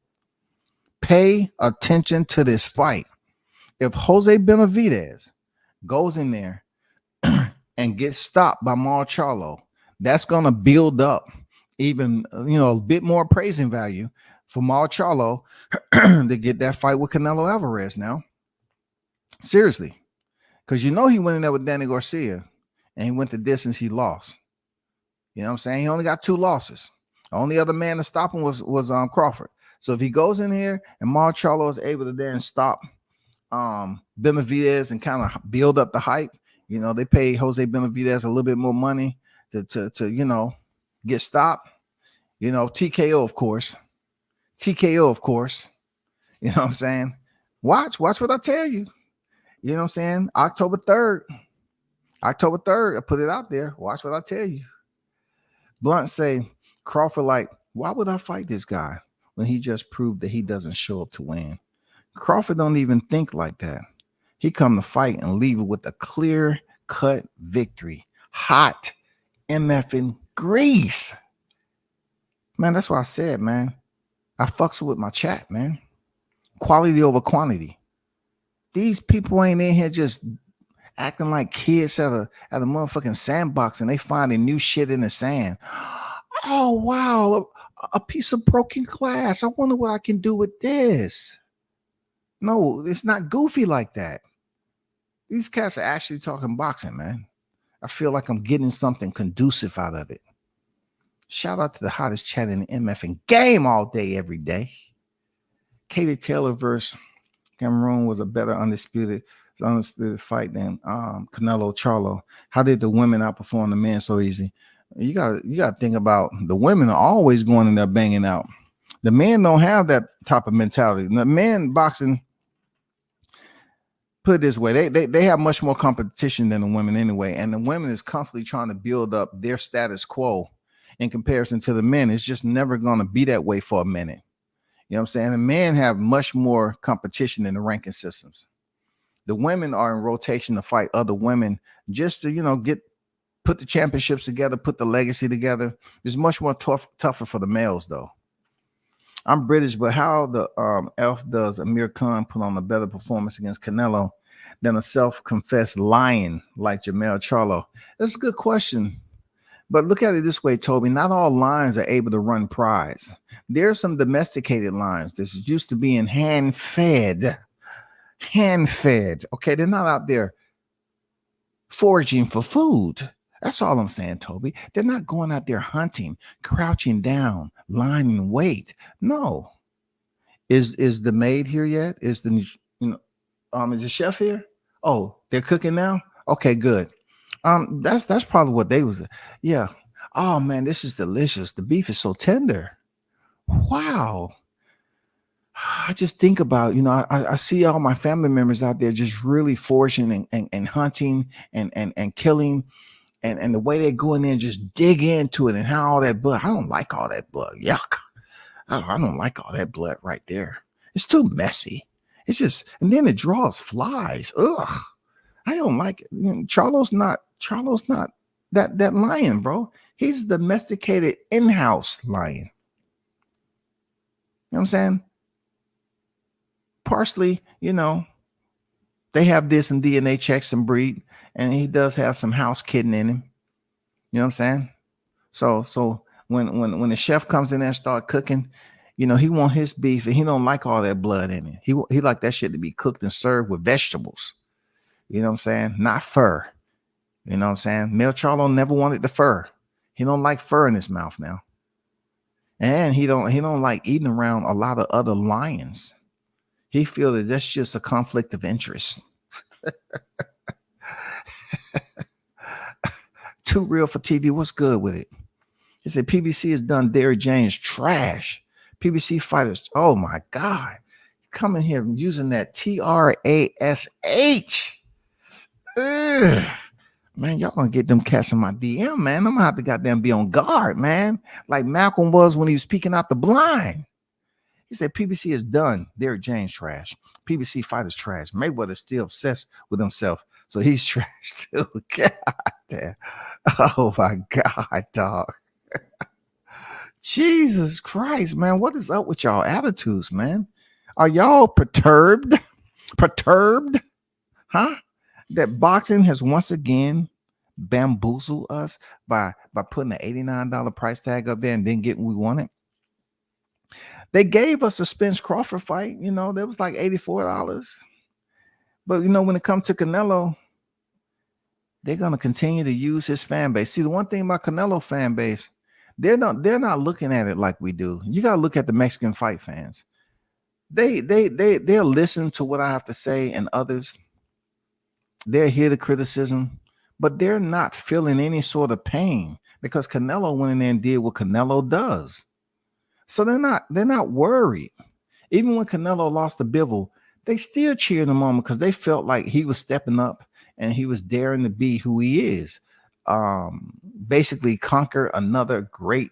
Pay attention to this fight. If Jose Benavidez goes in there and gets stopped by Mar Charlo, that's going to build up even, a bit more praising value for Mar Charlo to get that fight with Canelo Alvarez now. Seriously. Because he went in there with Danny Garcia and he went the distance, he lost. You know what I'm saying? He only got 2 losses. The only other man to stop him was Crawford. So if he goes in here and Mar Charlo is able to then stop Benavidez and kind of build up the hype, they pay Jose Benavidez a little bit more money to get stopped. TKO, of course. TKO, of course. You know what I'm saying? Watch what I tell you. You know what I'm saying? October 3rd, I put it out there. Watch what I tell you. Blunt say, Crawford, like, why would I fight this guy when he just proved that he doesn't show up to win? Crawford don't even think like that. He come to fight and leave it with a clear-cut victory. Hot MFing grease. Man, that's what I said, man. I fucks with my chat, man. Quality over quantity. These people ain't in here just acting like kids at a motherfucking sandbox and they finding new shit in the sand. Oh, wow. A piece of broken glass. I wonder what I can do with this. No, it's not goofy like that. These cats are actually talking boxing, man. I feel like I'm getting something conducive out of it. Shout out to the hottest chat in the MFing game all day, every day. Katie Taylor versus Cameroon was a better undisputed fight than Canelo Charlo. How did the women outperform the men so easy? You got to think about the women are always going in there banging out. The men don't have that type of mentality. The men boxing, put it this way, they have much more competition than the women anyway, and the women is constantly trying to build up their status quo in comparison to the men. It's just never going to be that way for a minute. You know what I'm saying? The men have much more competition in the ranking systems. The women are in rotation to fight other women just to, put the championships together, put the legacy together. It's much more tougher for the males, though. I'm British, but how the elf does Amir Khan put on a better performance against Canelo than a self-confessed lion like Jermell Charlo? That's a good question. But look at it this way, Toby. Not all lions are able to run prize. There are some domesticated lions that used to being hand-fed. Okay, they're not out there foraging for food. That's all I'm saying, Toby. They're not going out there hunting, crouching down, lying in wait. No. Is the maid here yet? Is the is the chef here? Oh, they're cooking now? Okay, good. That's probably what they was. Yeah. Oh man, this is delicious. The beef is so tender. Wow. I just think about, I see all my family members out there just really foraging and hunting and killing, and the way they go in there and just dig into it and how all that blood. I don't like all that blood. Yuck. I don't like all that blood right there. It's too messy. It's just, and then it draws flies. Ugh. I don't like it. Charlo's not that lion, bro. He's a domesticated in-house lion. You know what I'm saying? Partially, they have this in DNA checks and breed, and he does have some house kitten in him. You know what I'm saying? So when the chef comes in there and start cooking, he want his beef, and he don't like all that blood in it. He like that shit to be cooked and served with vegetables. You know what I'm saying? Not fur. You know what I'm saying? Mel Charlo never wanted the fur. He don't like fur in his mouth now. And he don't like eating around a lot of other lions. He feels that that's just a conflict of interest. Too real for TV. What's good with it? He said PBC has done Diddy James trash. PBC fighters. Oh my God. Coming here using that TRASH. Ugh. Man, y'all gonna get them cats in my DM, man. I'm gonna have to goddamn be on guard, man. Like Malcolm was when he was peeking out the blind. He said PBC is done. Diddy James trash. PBC fighters trash. Mayweather's still obsessed with himself, so he's trash too. God damn. Oh my God, dog. Jesus Christ, man. What is up with y'all attitudes, man? Are y'all perturbed? Perturbed? Huh? That boxing has once again bamboozled us by putting an $89 price tag up there and then getting what we wanted. They gave us a Spence Crawford fight, that was like $84. But when it comes to Canelo, they're gonna continue to use his fan base. See, the one thing about Canelo fan base, they're not looking at it like we do. You gotta look at the Mexican fight fans. They'll listen to what I have to say and others. They'll hear the criticism, but they're not feeling any sort of pain because Canelo went in there and did what Canelo does. So they're not worried. Even when Canelo lost to Bivol, they still cheered him on because they felt like he was stepping up and he was daring to be who he is. Basically conquer another great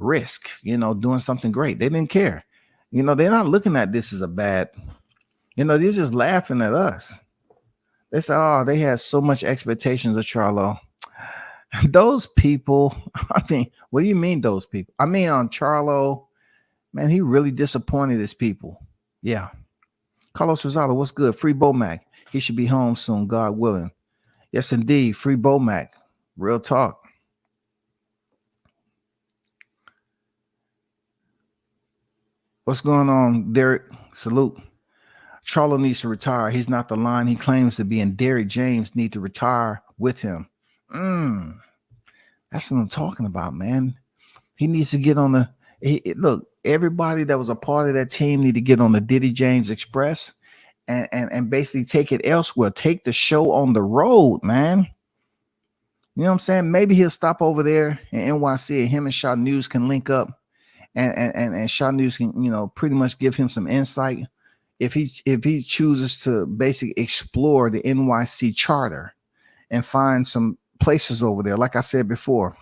risk, doing something great. They didn't care. They're not looking at this as a bad, they're just laughing at us. They say, oh, they had so much expectations of Charlo. Those people, I mean, what do you mean those people? I mean, on Charlo, man, he really disappointed his people. Yeah. Carlos Rosado, what's good? Free Bomac. He should be home soon, God willing. Yes, indeed. Free Bomac. Real talk. What's going on, Derek? Salute. Charlo needs to retire. He's not the line he claims to be, and Derek James need to retire with him. That's what I'm talking about, man. He needs to get on look, everybody that was a part of that team need to get on the Diddy James Express and basically take it elsewhere. Take the show on the road, man. You know what I'm saying? Maybe he'll stop over there in NYC and him and Shot News can link up and Shot News can, pretty much give him some insight. If he chooses to basically explore the NYC charter and find some places over there, like I said before,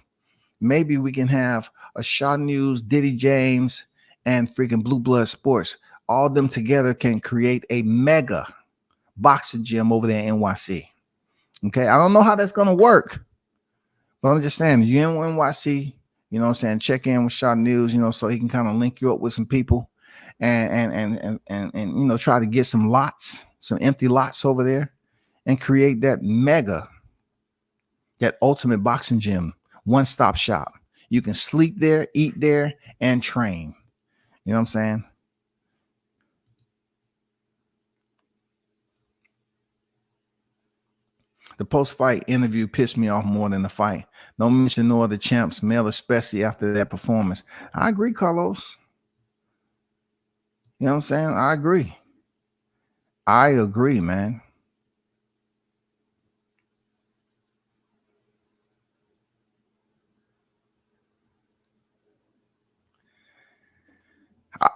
maybe we can have a Shot News, Diddy James, and freaking Blue Blood Sports. All of them together can create a mega boxing gym over there in NYC. Okay, I don't know how that's gonna work, but I'm just saying, you in NYC, check in with Shot News, so he can kind of link you up with some people and try to get some empty lots over there and create that ultimate boxing gym, one-stop shop. You can sleep there, eat there, and train. You know what I'm saying? The post-fight interview pissed me off more than the fight. Don't mention no other champs, male, especially after that performance. I agree, Carlos. You know what I'm saying? I agree, man.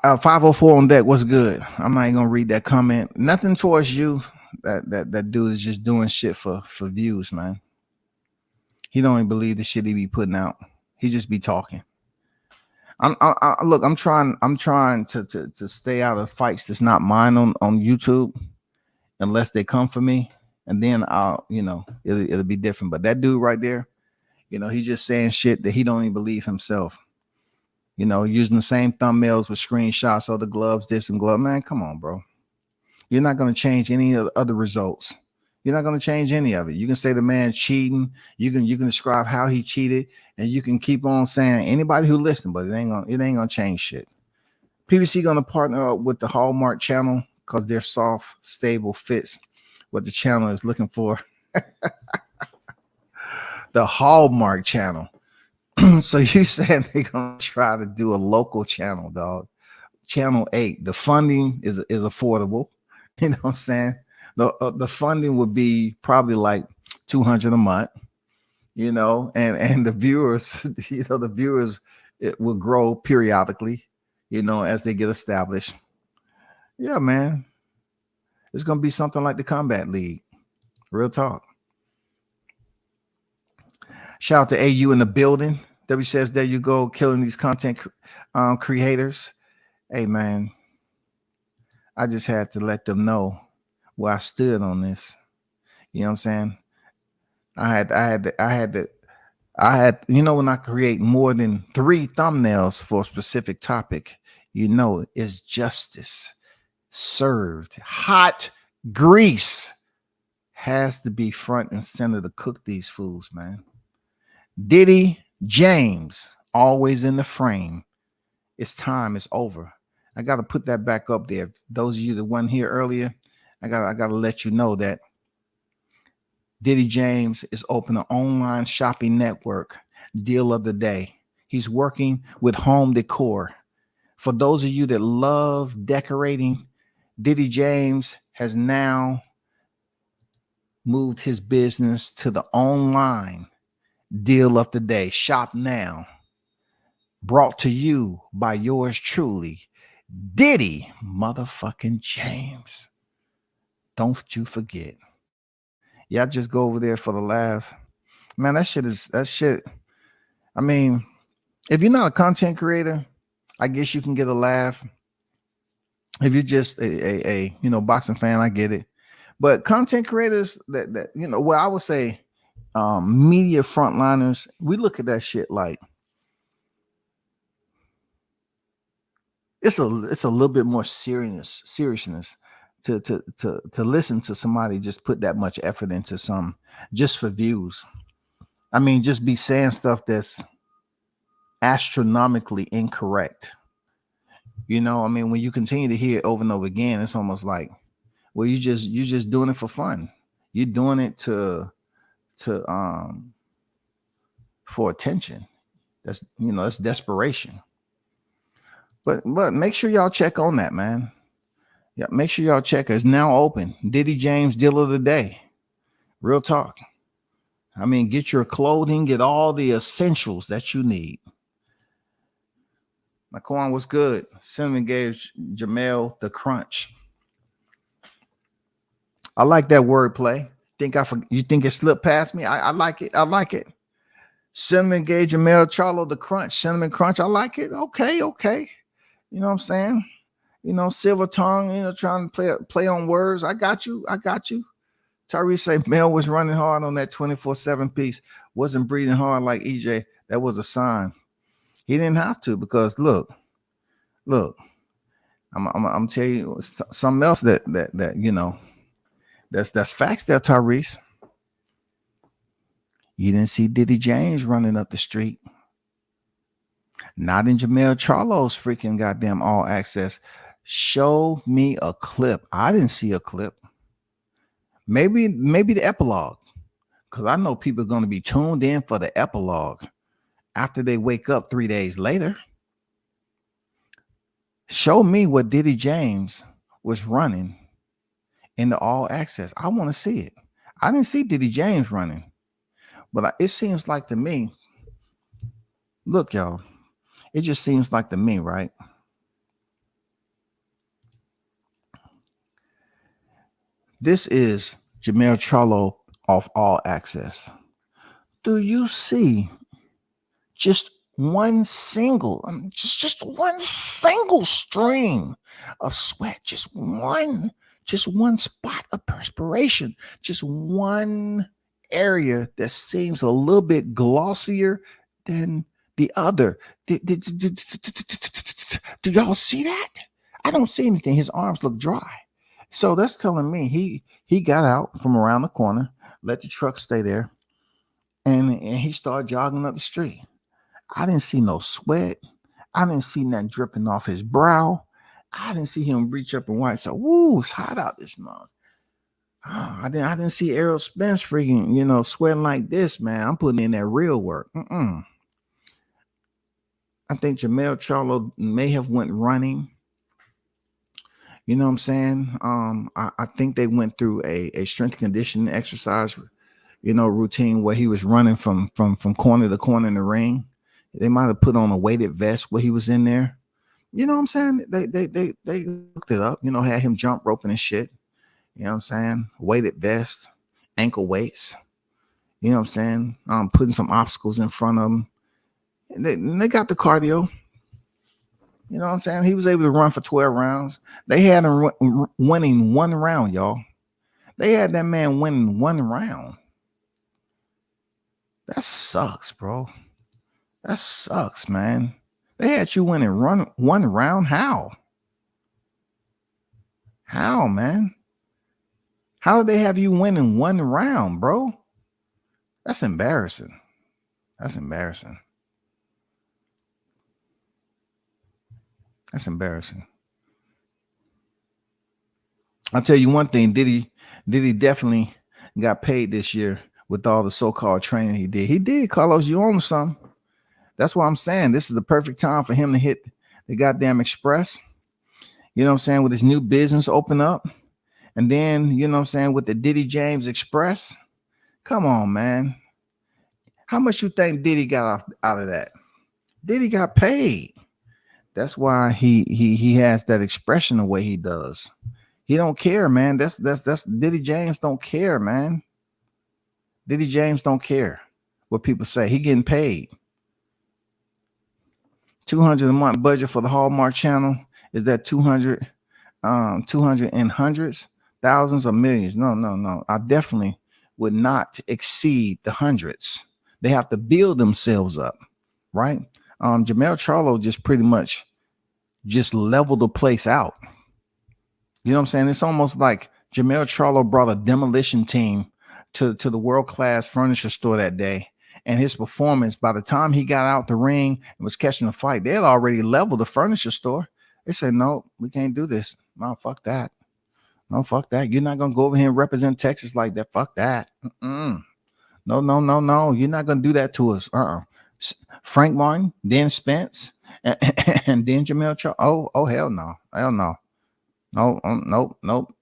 Uh, 504 on deck. What's good? I'm not even gonna read that comment. Nothing towards you. That dude is just doing shit for views, man. He don't even believe the shit he be putting out. He just be talking. I'm trying to stay out of fights that's not mine on YouTube, unless they come for me, and then I'll, it'll be different. But that dude right there, he's just saying shit that he don't even believe himself. Using the same thumbnails with screenshots of the gloves, this and glove. Man, come on, bro. You're not going to change any of the other results. You're not going to change any of it. You can say the man cheating. You can describe how he cheated, and you can keep on saying anybody who listens, but it ain't gonna change shit. PBC going to partner up with the Hallmark channel because they're soft, stable fits what the channel is looking for. The Hallmark channel. So you said they're gonna try to do a local channel, dog. Channel 8. The funding is affordable. You know what I'm saying? The funding would be probably like $200 a month. And the viewers, the viewers, it will grow periodically. As they get established. Yeah, man. It's gonna be something like the Combat League. Real talk. Shout out to AU in the building. W says, there you go, killing these content creators. Hey, man, I just had to let them know where I stood on this. You know what I'm saying? I had, when I create more than 3 thumbnails for a specific topic, it's justice served. Hot grease has to be front and center to cook these fools, man. Diddy James, always in the frame. It's time. It's over. I got to put that back up there. Those of you that weren't here earlier, I got to let you know that Diddy James is opening an online shopping network. Deal of the day. He's working with home decor. For those of you that love decorating, Diddy James has now moved his business to the online deal of the day. Shop now. Brought to you by yours truly, Diddy motherfucking James. Don't you forget. Y'all just go over there for the laugh. Man, that shit. I mean, If you're not a content creator, I guess you can get a laugh. If you're just a boxing fan, I get it. But content creators that well, I would say media frontliners, we look at that shit like it's a little bit more seriousness to listen to somebody just put that much effort into some just for views. I mean, just be saying stuff that's astronomically incorrect. You know, I mean, when you continue to hear it over and over again, it's almost like, well, you're just doing it for fun. You're doing it to for attention. That's desperation. But make sure y'all check on that, man. Yeah, make sure y'all check. It's now open. Diddy James deal of the day. Real talk. I mean, get your clothing, get all the essentials that you need. Naquan was good. Cinnamon gave Jamel the crunch. I like that wordplay. You think it slipped past me? I like it. I like it. Cinnamon gave Jamel Charlo the crunch. Cinnamon crunch. I like it. Okay. You know what I'm saying? Silver tongue, trying to play on words. I got you. Tyrese say Mel was running hard on that 24/7 piece. Wasn't breathing hard like EJ. That was a sign. He didn't have to, because look. I'm telling you something else that that's facts there, Tyrese. You didn't see Diddy James running up the street. Not in Jamel Charlo's freaking goddamn all access. Show me a clip. I didn't see a clip. Maybe the epilogue, because I know people are going to be tuned in for the epilogue after they wake up 3 days later. Show me what Diddy James was running in the all access. I want to see it. I didn't see Diddy James running, but it seems like to me, look, y'all, it just seems like to me, right? This is Jamel Charlo off all access. Do you see just one single stream of sweat, just one spot of perspiration, just one area that seems a little bit glossier than the other? Do y'all see that? I don't see anything. His arms look dry. So that's telling me he got out from around the corner, let the truck stay there, and he started jogging up the street. I didn't see no sweat. I didn't see nothing dripping off his brow. I didn't see him reach up and wipe. So, woo, it's hot out this month. Oh, I didn't see Errol Spence freaking, sweating like this, man. I'm putting in that real work. I think Jamel Charlo may have went running. You know what I'm saying? I think they went through a strength conditioning exercise, routine where he was running from corner to corner in the ring. They might have put on a weighted vest where he was in there. You know what I'm saying? They looked it up, had him jump roping and shit. You know what I'm saying? Weighted vest, ankle weights. You know what I'm saying? Putting some obstacles in front of him. They got the cardio. You know what I'm saying? He was able to run for 12 rounds. They had him winning one round, y'all. They had that man winning one round. That sucks, bro. That sucks, man. They had you winning one round. How? How, man? How did they have you winning one round, bro? That's embarrassing. That's embarrassing. That's embarrassing. I'll tell you one thing, Diddy definitely got paid this year with all the so-called training he did. He did, Carlos, you own some. That's what I'm saying. This is the perfect time for him to hit the goddamn express. You know what I'm saying? With his new business open up. And then, you know what I'm saying, with the Diddy James Express. Come on, man. How much you think Diddy got out of that? Diddy got paid. That's why he has that expression the way he does. He don't care, man. That's Diddy James don't care, man. Diddy James don't care what people say. He getting paid. $200 a month budget for the Hallmark Channel. Is that 200 in hundreds, thousands, or millions? No. I definitely would not exceed the hundreds. They have to build themselves up, right? Jermell Charlo just pretty much just leveled the place out. You know what I'm saying? It's almost like Jermell Charlo brought a demolition team to the world-class furniture store that day. And his performance, by the time he got out the ring and was catching the fight, they had already leveled the furniture store. They said, no, we can't do this. No, fuck that. No, fuck that. You're not going to go over here and represent Texas like that. Fuck that. No. You're not going to do that to us. Frank Martin, then Spence, and then Jermell Charlo. Oh, hell no. Hell no. Nope.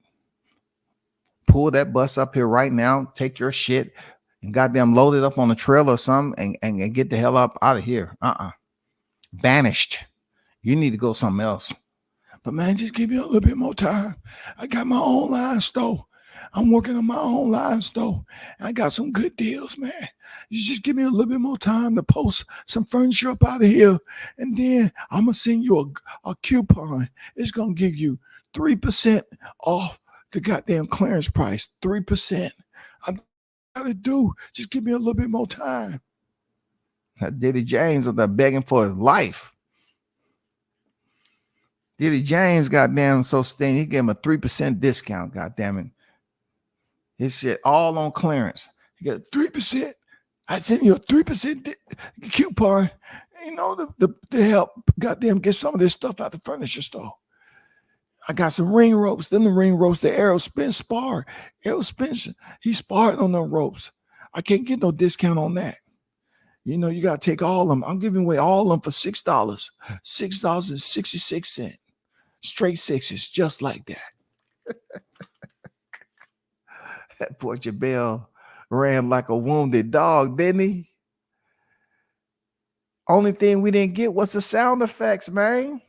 Pull that bus up here right now. Take your shit and goddamn load it up on the trailer or something and get the hell up out of here. Banished. You need to go somewhere else. But man, just give me a little bit more time. I got my own line store. I'm working on my own line store. I got some good deals, man. You just give me a little bit more time to post some furniture up out of here. And then I'm going to send you a coupon. It's going to give you 3% off the goddamn clearance price. 3%. I got to do. Just give me a little bit more time. That Diddy James up there begging for his life. Diddy James, goddamn, so stingy. He gave him a 3% discount, goddamn it. His shit all on clearance. He got 3%. I sent you a 3% coupon. You know, to help goddamn get some of this stuff out the furniture store. I got some ring ropes. Then the ring ropes, the Errol Spence spar. Errol Spence, he sparred on them ropes. I can't get no discount on that. You know, you got to take all of them. I'm giving away all of them for $6. $6.66. Straight sixes, just like that. That boy Jabel ran like a wounded dog, didn't he? Only thing we didn't get was the sound effects, man.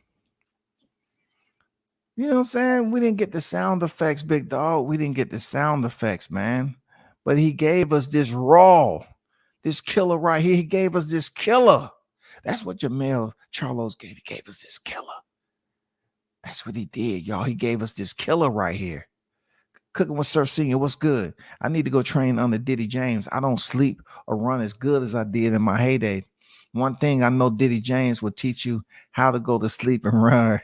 You know what I'm saying? We didn't get the sound effects, big dog. We didn't get the sound effects, man. But he gave us this raw, this killer right here. He gave us this killer. That's what Jermell Charlo gave. He gave us this killer. That's what he did, y'all. He gave us this killer right here. Cooking with Sir Senior, what's good? I need to go train under Diddy James. I don't sleep or run as good as I did in my heyday. One thing I know Diddy James will teach you how to go to sleep and run.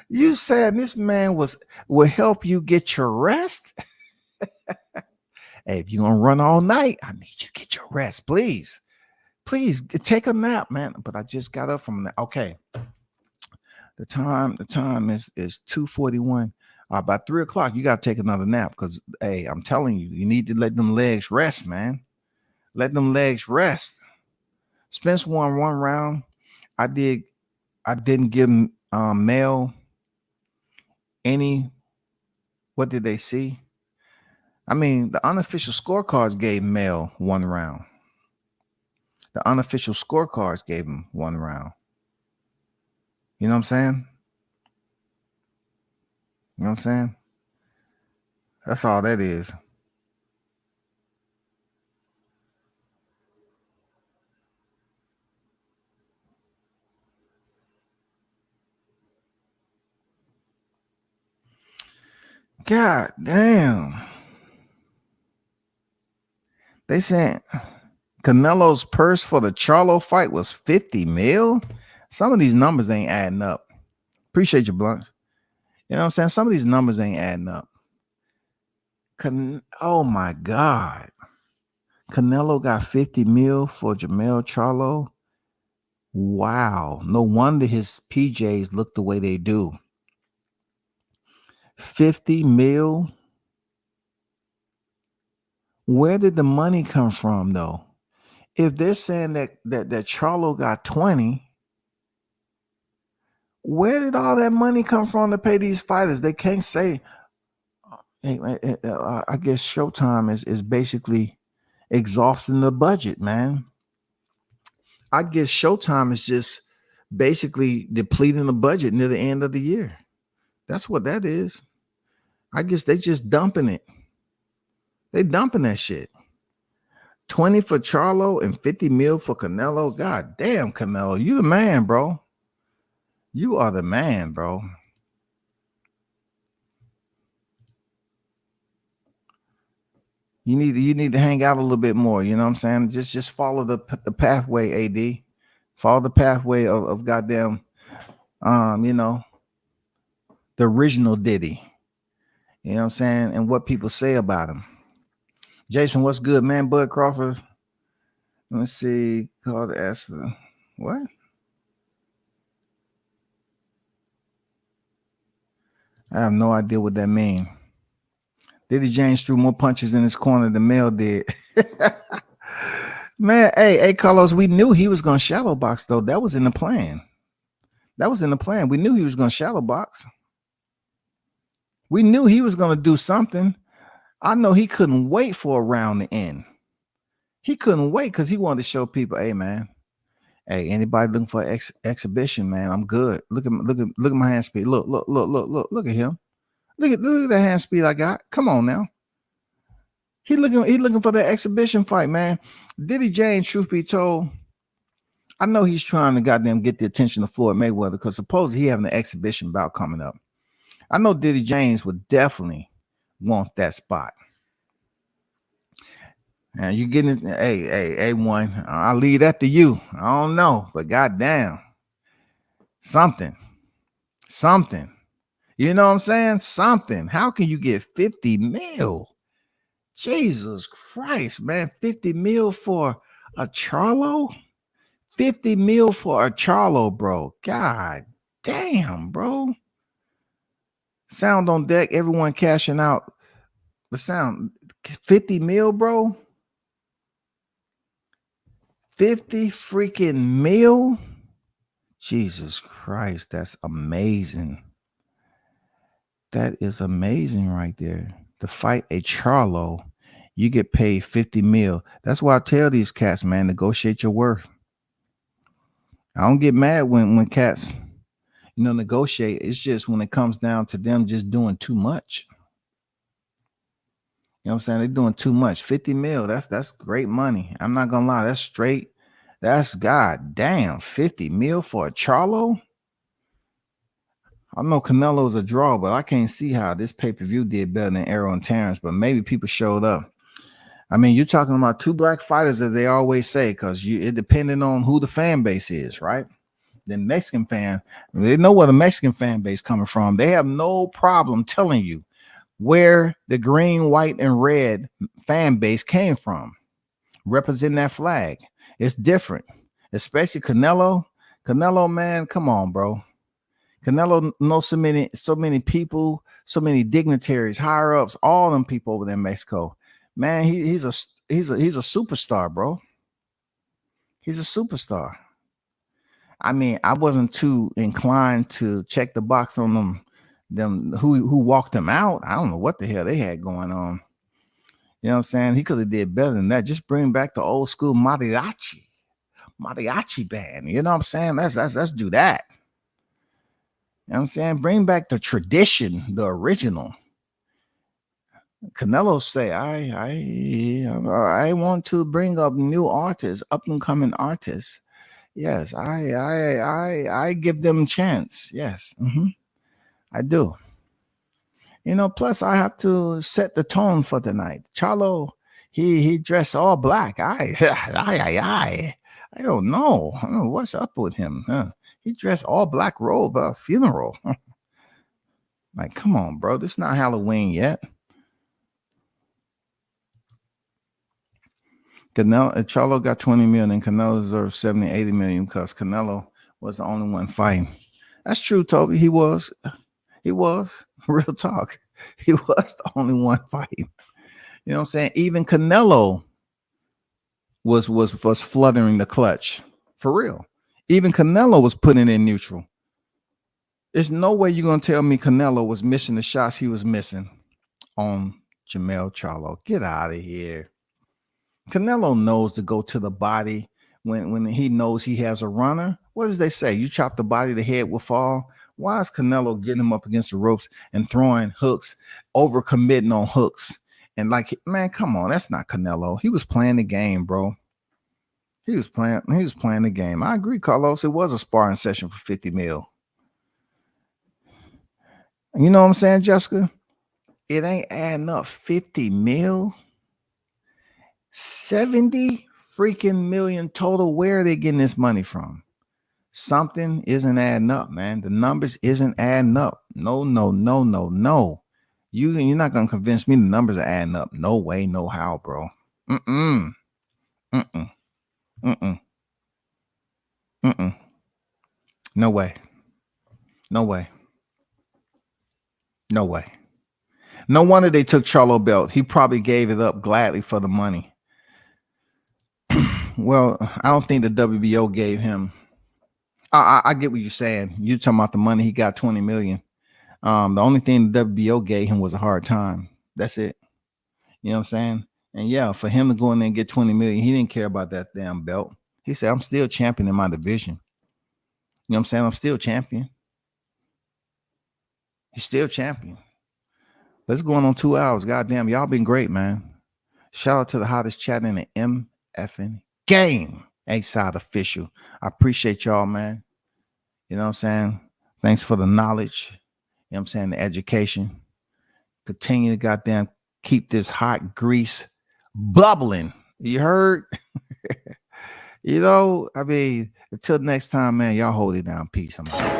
You said this man will help you get your rest? Hey, if you're going to run all night, I need you to get your rest, please. Please take a nap, man. But I just got up from that. Okay. The time is 2:41. By 3 o'clock, you got to take another nap because, hey, I'm telling you, you need to let them legs rest, man. Let them legs rest. Spence won one round. I didn't give Male any. What did they see? I mean, the unofficial scorecards gave Male one round. The unofficial scorecards gave him one round. You know what I'm saying? You know what I'm saying? That's all that is. God damn. They said Canelo's purse for the Charlo fight was 50 mil. Some of these numbers ain't adding up. Appreciate your blunts. You know what I'm saying? Some of these numbers ain't adding up. Oh my God. Canelo got 50 mil for Jermell Charlo. Wow. No wonder his PJs look the way they do. 50 mil. Where did the money come from, though? If they're saying that Charlo got 20, where did all that money come from to pay these fighters? They can't say. I guess Showtime is basically exhausting the budget, man. I guess Showtime is just basically depleting the budget near the end of the year. That's what that is. I guess they just dumping it. They dumping that shit. 20 for Charlo and 50 mil for Canelo. God damn, Canelo, you the man, bro. You are the man, bro. You need to hang out a little bit more. You know what I'm saying? Just follow the pathway, AD. Follow the pathway of goddamn, you know, the original Diddy. You know what I'm saying? And what people say about him. Jason, what's good, man? Bud Crawford. Let's see. Call to ask for what? I have no idea what that means. Diddy James threw more punches in his corner than Mel did. Man, hey, Carlos, we knew he was going to shadow box, though. That was in the plan. That was in the plan. We knew he was going to shadow box. We knew he was going to do something. I know he couldn't wait for a round to end. He couldn't wait because he wanted to show people, hey, man, hey, anybody looking for an exhibition, man, I'm good. Look at my hand speed. Look at him. Look at the hand speed I got. Come on now. He looking for the exhibition fight, man. Diddy James, truth be told, I know he's trying to goddamn get the attention of Floyd Mayweather because supposedly he having an exhibition bout coming up. I know Diddy James would definitely want that spot. And you getting it, hey, A1, I'll leave that to you. I don't know, but goddamn, something. You know what I'm saying? Something. How can you get 50 mil? Jesus Christ, man. 50 mil for a Charlo? 50 mil for a Charlo, bro. God damn, bro. Sound on deck. Everyone cashing out. The sound 50 mil, bro. 50 freaking mil. Jesus Christ. That's amazing. That is amazing right there. To fight a Charlo, you get paid 50 mil. That's why I tell these cats, man, negotiate your worth. I don't get mad when cats, negotiate. It's just when it comes down to them just doing too much. You know what I'm saying? They're doing too much. 50 mil, that's great money. I'm not gonna lie, that's straight. That's goddamn 50 mil for a Charlo. I know Canelo's a draw, but I can't see how this pay-per-view did better than Errol and Terrence, but maybe people showed up. I mean, you're talking about two black fighters that they always say, because it depending on who the fan base is, right? The Mexican fan, they know where the Mexican fan base coming from. They have no problem telling you where the green, white, and red fan base came from. Representing that flag. It's different, especially Canelo. Canelo, man, come on, bro. Canelo knows so many people, so many dignitaries, higher ups, all them people over there in Mexico. Man, he's a superstar, bro. He's a superstar. I mean, I wasn't too inclined to check the box on them who walked them out. I don't know what the hell they had going on. You know what I'm saying? He could have did better than that. Just bring back the old school mariachi band. You know what I'm saying? Let's do that. You know what I'm saying? Bring back the tradition, the original. Canelo say, I want to bring up new artists, up and coming artists. Yes, I give them a chance. Yes, I do. Plus I have to set the tone for the night. Charlo, he dressed all black. I don't know. I don't know what's up with him. Huh? He dressed all black robe, funeral. Like, come on, bro. This is not Halloween yet. Charlo got 20 million and Canelo deserved 70, 80 million because Canelo was the only one fighting. That's true, Toby. He was. Real talk. He was the only one fighting. You know what I'm saying? Even Canelo was fluttering the clutch. For real. Even Canelo was putting in neutral. There's no way you're going to tell me Canelo was missing the shots he was missing on Jermell Charlo. Get out of here. Canelo knows to go to the body when he knows he has a runner. What does they say? You chop the body, the head will fall. Why is Canelo getting him up against the ropes and throwing hooks, overcommitting on hooks And like, man, come on, that's not Canelo. He was playing the game, bro. He was playing the game. I agree, Carlos. It was a sparring session for 50 mil. You know what I'm saying, Jessica? It ain't adding up. 50 mil, 70 freaking million total. Where are they getting this money from? Something isn't adding up, man. The numbers isn't adding up. No. You're not gonna convince me the numbers are adding up. No way, no how, bro. No way. No wonder they took Charlo belt. He probably gave it up gladly for the money. Well, I don't think the WBO gave him. I get what you're saying. You're talking about the money. He got 20 million. The only thing the WBO gave him was a hard time. That's it. You know what I'm saying? And yeah, for him to go in there and get 20 million, he didn't care about that damn belt. He said, I'm still champion in my division. You know what I'm saying? I'm still champion. He's still champion. Let's go on 2 hours. Goddamn, y'all been great, man. Shout out to the hottest chat in the MFing game. A-Side Official. I appreciate y'all, man. You know what I'm saying? Thanks for the knowledge. You know what I'm saying? The education. Continue to goddamn keep this hot grease bubbling. You heard? You know, I mean, until next time, man, y'all hold it down. Peace. I'm out.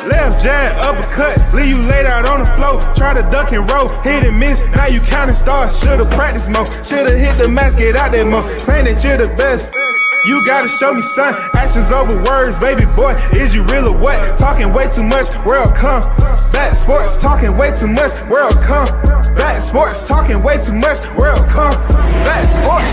Left jab, uppercut, leave you laid out on the floor. Try to duck and roll, hit and miss. Now you counting stars. Should've practiced more. Should've hit the mask, get out there more. Claim that you're the best. You gotta show me, son. Actions over words, baby boy. Is you real or what? Talking way too much, world come. Back sports, talking way too much, world come. Back sports, talking way too much, world come. Back sports.